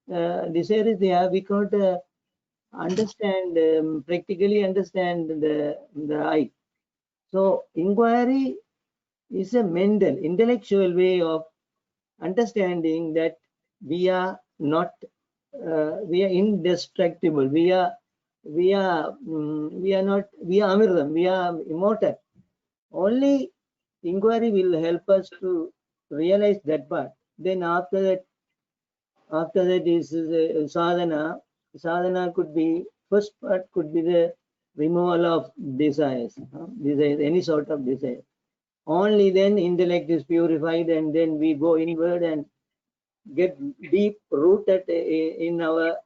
Speaker 3: desire is there, we can't understand, practically understand the I. So inquiry is a mental, intellectual way of understanding that we are not, we are indestructible. We are Amirdam. We are immortal. Only inquiry will help us to realize that part. Then after that is sadhana. Sadhana could be, first part could be the removal of desires, any sort of desire. Only then intellect is purified, and then we go inward and get deep rooted in our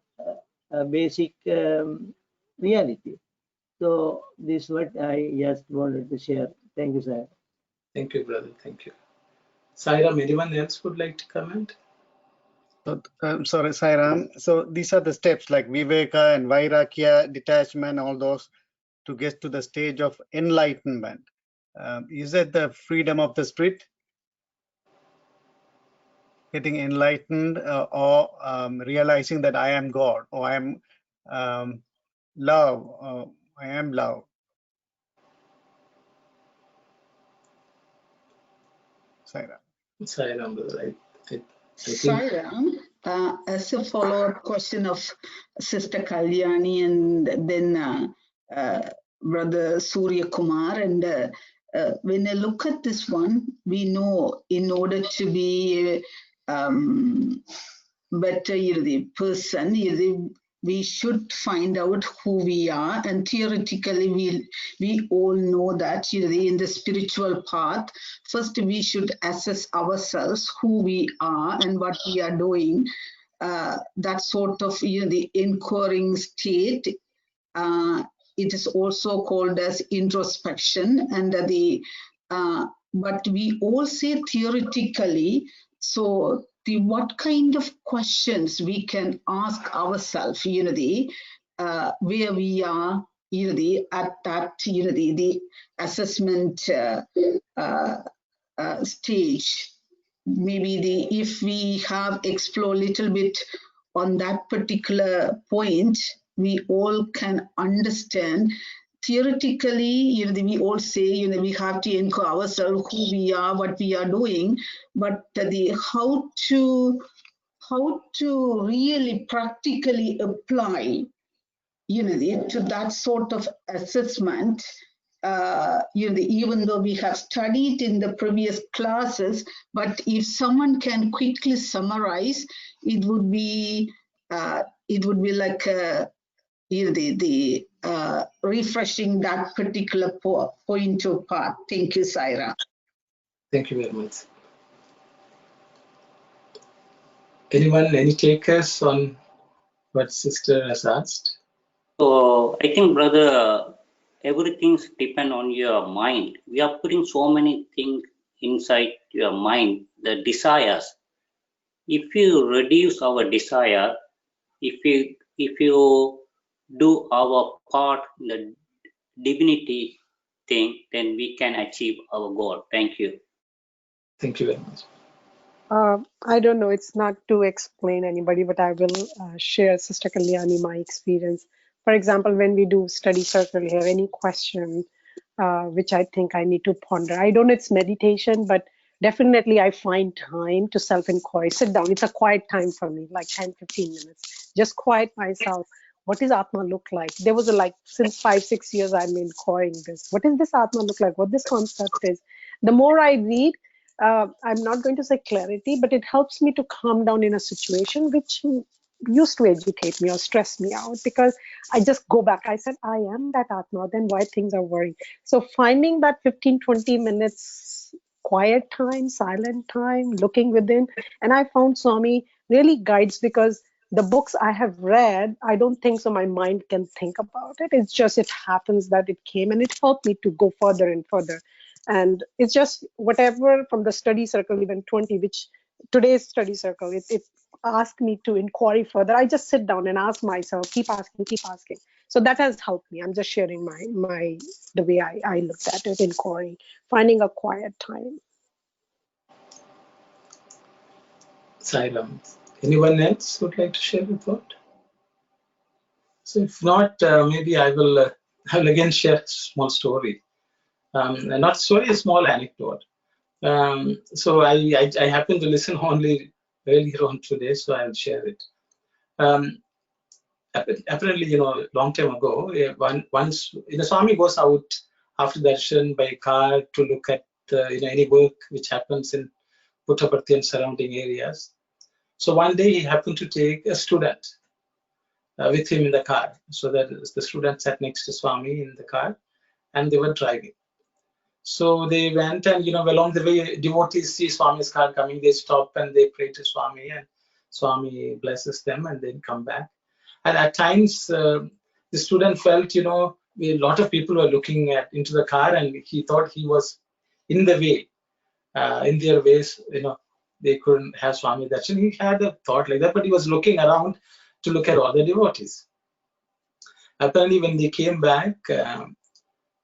Speaker 3: basic reality. So this is what I just wanted to share. Thank you, sir.
Speaker 1: Thank you, brother. Thank you. Sairam, anyone else would like to comment?
Speaker 13: So, sorry, Sairam. So these are the steps like Viveka and Vairagya, detachment, all those to get to the stage of enlightenment. Is that the freedom of the spirit? Getting enlightened or realizing that I am God, or I am love, I am love.
Speaker 1: Sairam, brother.
Speaker 5: Sairam, as a follow-up question of Sister Kalyani and then Brother Surya Kumar, and when I look at this one, we know in order to be better person, we should find out who we are, and theoretically we all know that in the spiritual path, first we should assess ourselves, who we are and what we are doing. That sort of the inquiring state, it is also called as introspection, and but we all say theoretically, so what kind of questions we can ask ourselves, where we are at that the assessment stage. Maybe if we have explored a little bit on that particular point, we all can understand. Theoretically, we all say, we have to anchor ourselves, who we are, what we are doing, but how to really practically apply, to that sort of assessment. Even though we have studied in the previous classes, but if someone can quickly summarize, it would be like refreshing that particular point or part. Thank you, Saira.
Speaker 1: Thank you very much. Anyone, any takers on what sister has asked?
Speaker 6: So I think, brother, everything's depend on your mind. We are putting so many things inside your mind, the desires. If you reduce our desire, if you do our part in the divinity thing, then we can achieve our goal. Thank you.
Speaker 1: Thank you very much.
Speaker 10: I don't know, it's not to explain anybody, but I will share, Sister Kalyani, my experience. For example, when we do study circle here, any question which I think I need to ponder. I don't know it's meditation, but definitely I find time to self-inquiry. Sit down. It's a quiet time for me, like 10, 15 minutes. Just quiet myself. What does Atma look like? There was since 5-6 years I'm inquiring this. What does this Atma look like? What this concept is? The more I read, I'm not going to say clarity, but it helps me to calm down in a situation which used to educate me or stress me out, because I just go back. I said, I am that Atma, then why things are worrying? So finding that 15-20 minutes quiet time, silent time, looking within. And I found Swami really guides, because the books I have read, I don't think so my mind can think about it. It's just, it happens that it came and it helped me to go further and further. And it's just whatever from the study circle, even 20, which today's study circle, it asked me to inquiry further. I just sit down and ask myself, keep asking. So that has helped me. I'm just sharing the way I looked at it, inquiry, finding a quiet time.
Speaker 1: Sairam. Anyone else would like to share a thought? So if not, maybe I will again share a small story. Not story, a small anecdote. So I happened to listen only earlier on today, so I'll share it. Apparently, long time ago, once Swami goes out after darshan by car to look at any work which happens in Puttaparthi and surrounding areas. So one day he happened to take a student with him in the car. So that the student sat next to Swami in the car, and they were driving. So they went, and along the way, devotees see Swami's car coming. They stop and they pray to Swami, and Swami blesses them, and then come back. And at times, the student felt, a lot of people were looking into the car, and he thought he was in the way, in their ways. They couldn't have Swami darshan. He had a thought like that, but he was looking around to look at all the devotees. Apparently, when they came back,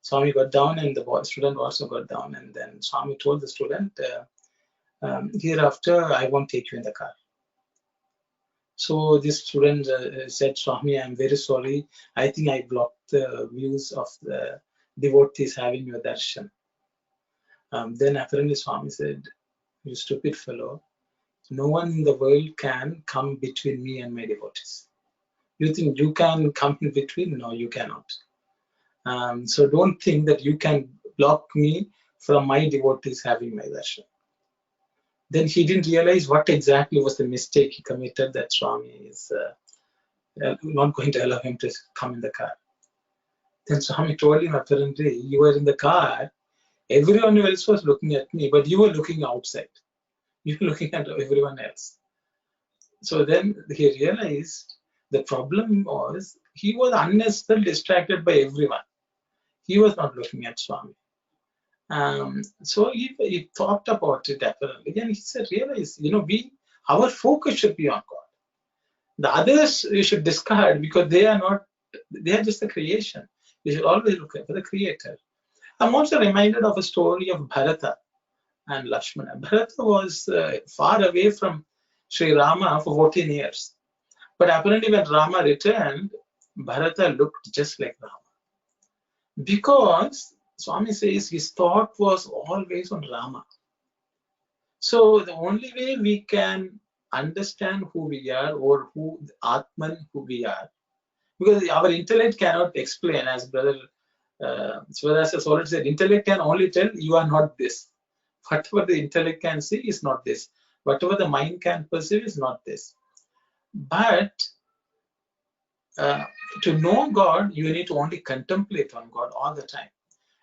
Speaker 1: Swami got down, and the student also got down. And then Swami told the student, hereafter, I won't take you in the car. So this student said, Swami, I'm very sorry. I think I blocked the views of the devotees having your darshan. Then apparently Swami said, you stupid fellow, no one in the world can come between me and my devotees. You think you can come in between? No, you cannot. So don't think that you can block me from my devotees having my darshan. Then he didn't realize what exactly was the mistake he committed, that Swami is not going to allow him to come in the car. Then Swami told him, apparently, you were in the car, everyone else was looking at me, but you were looking outside. You were looking at everyone else. So then he realized the problem was he was unnecessarily distracted by everyone. He was not looking at Swami. So he thought about it apparently, and he said, realize, our focus should be on God. The others you should discard, because they are just a creation. We should always look for the Creator. I'm also reminded of a story of Bharata and Lakshmana. Bharata was far away from Sri Rama for 14 years. But apparently when Rama returned, Bharata looked just like Rama. Because Swami says his thought was always on Rama. So the only way we can understand who we are, or who Atman, who we are, because our intellect cannot explain, as Brother Swadas has already said, intellect can only tell you are not this. Whatever the intellect can see is not this. Whatever the mind can perceive is not this. But to know God, you need to only contemplate on God all the time.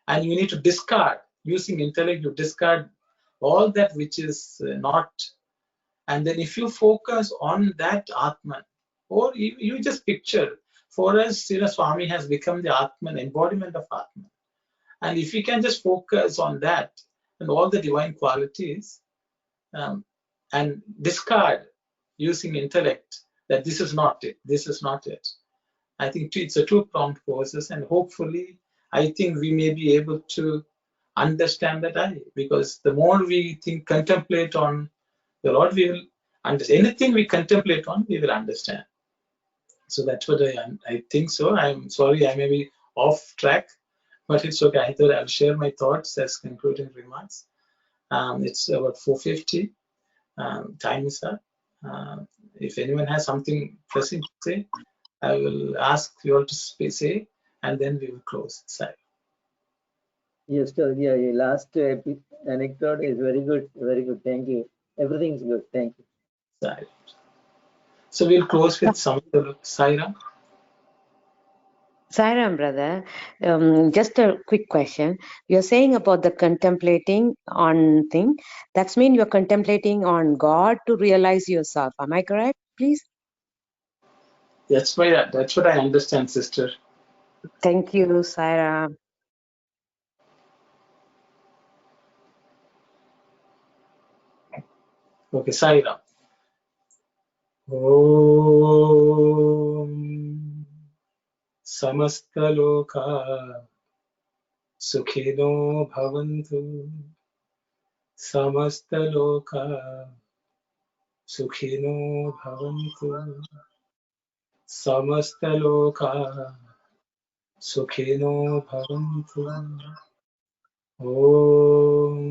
Speaker 1: And you need to discard, using intellect, you discard all that which is not. And then if you focus on that Atman, or you just picture, for us, Swami has become the Atman, embodiment of Atman. And if we can just focus on that and all the divine qualities, and discard using intellect that this is not it, this is not it. I think it's a two-pronged process, and hopefully, I think we may be able to understand that because the more we contemplate on the Lord, we will understand. Anything we contemplate on, we will understand. So that's what I think so. I'm sorry, I may be off track, but it's okay. I thought I'll share my thoughts as concluding remarks. It's about 4:50. Time is up. If anyone has something pressing to say, I will ask you all to say, and then we will close. Sorry.
Speaker 3: Yes, sir. Yeah, your last anecdote is very good. Very good. Thank you. Everything's good. Thank you.
Speaker 1: Sorry. So we'll close with some Saira.
Speaker 14: Sairam, brother, just a quick question. You're saying about the contemplating on thing. That's mean you're contemplating on God to realize yourself. Am I correct, please?
Speaker 1: That's what I understand, sister.
Speaker 14: Thank you, Sairam.
Speaker 1: Okay, Saira. Om Samastaloka Sukhino Bhavantu. Samastaloka Sukhino Bhavantu. Samastaloka Sukhino Bhavantu. Om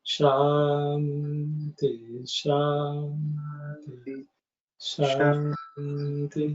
Speaker 1: Shanti Shanti Shanti.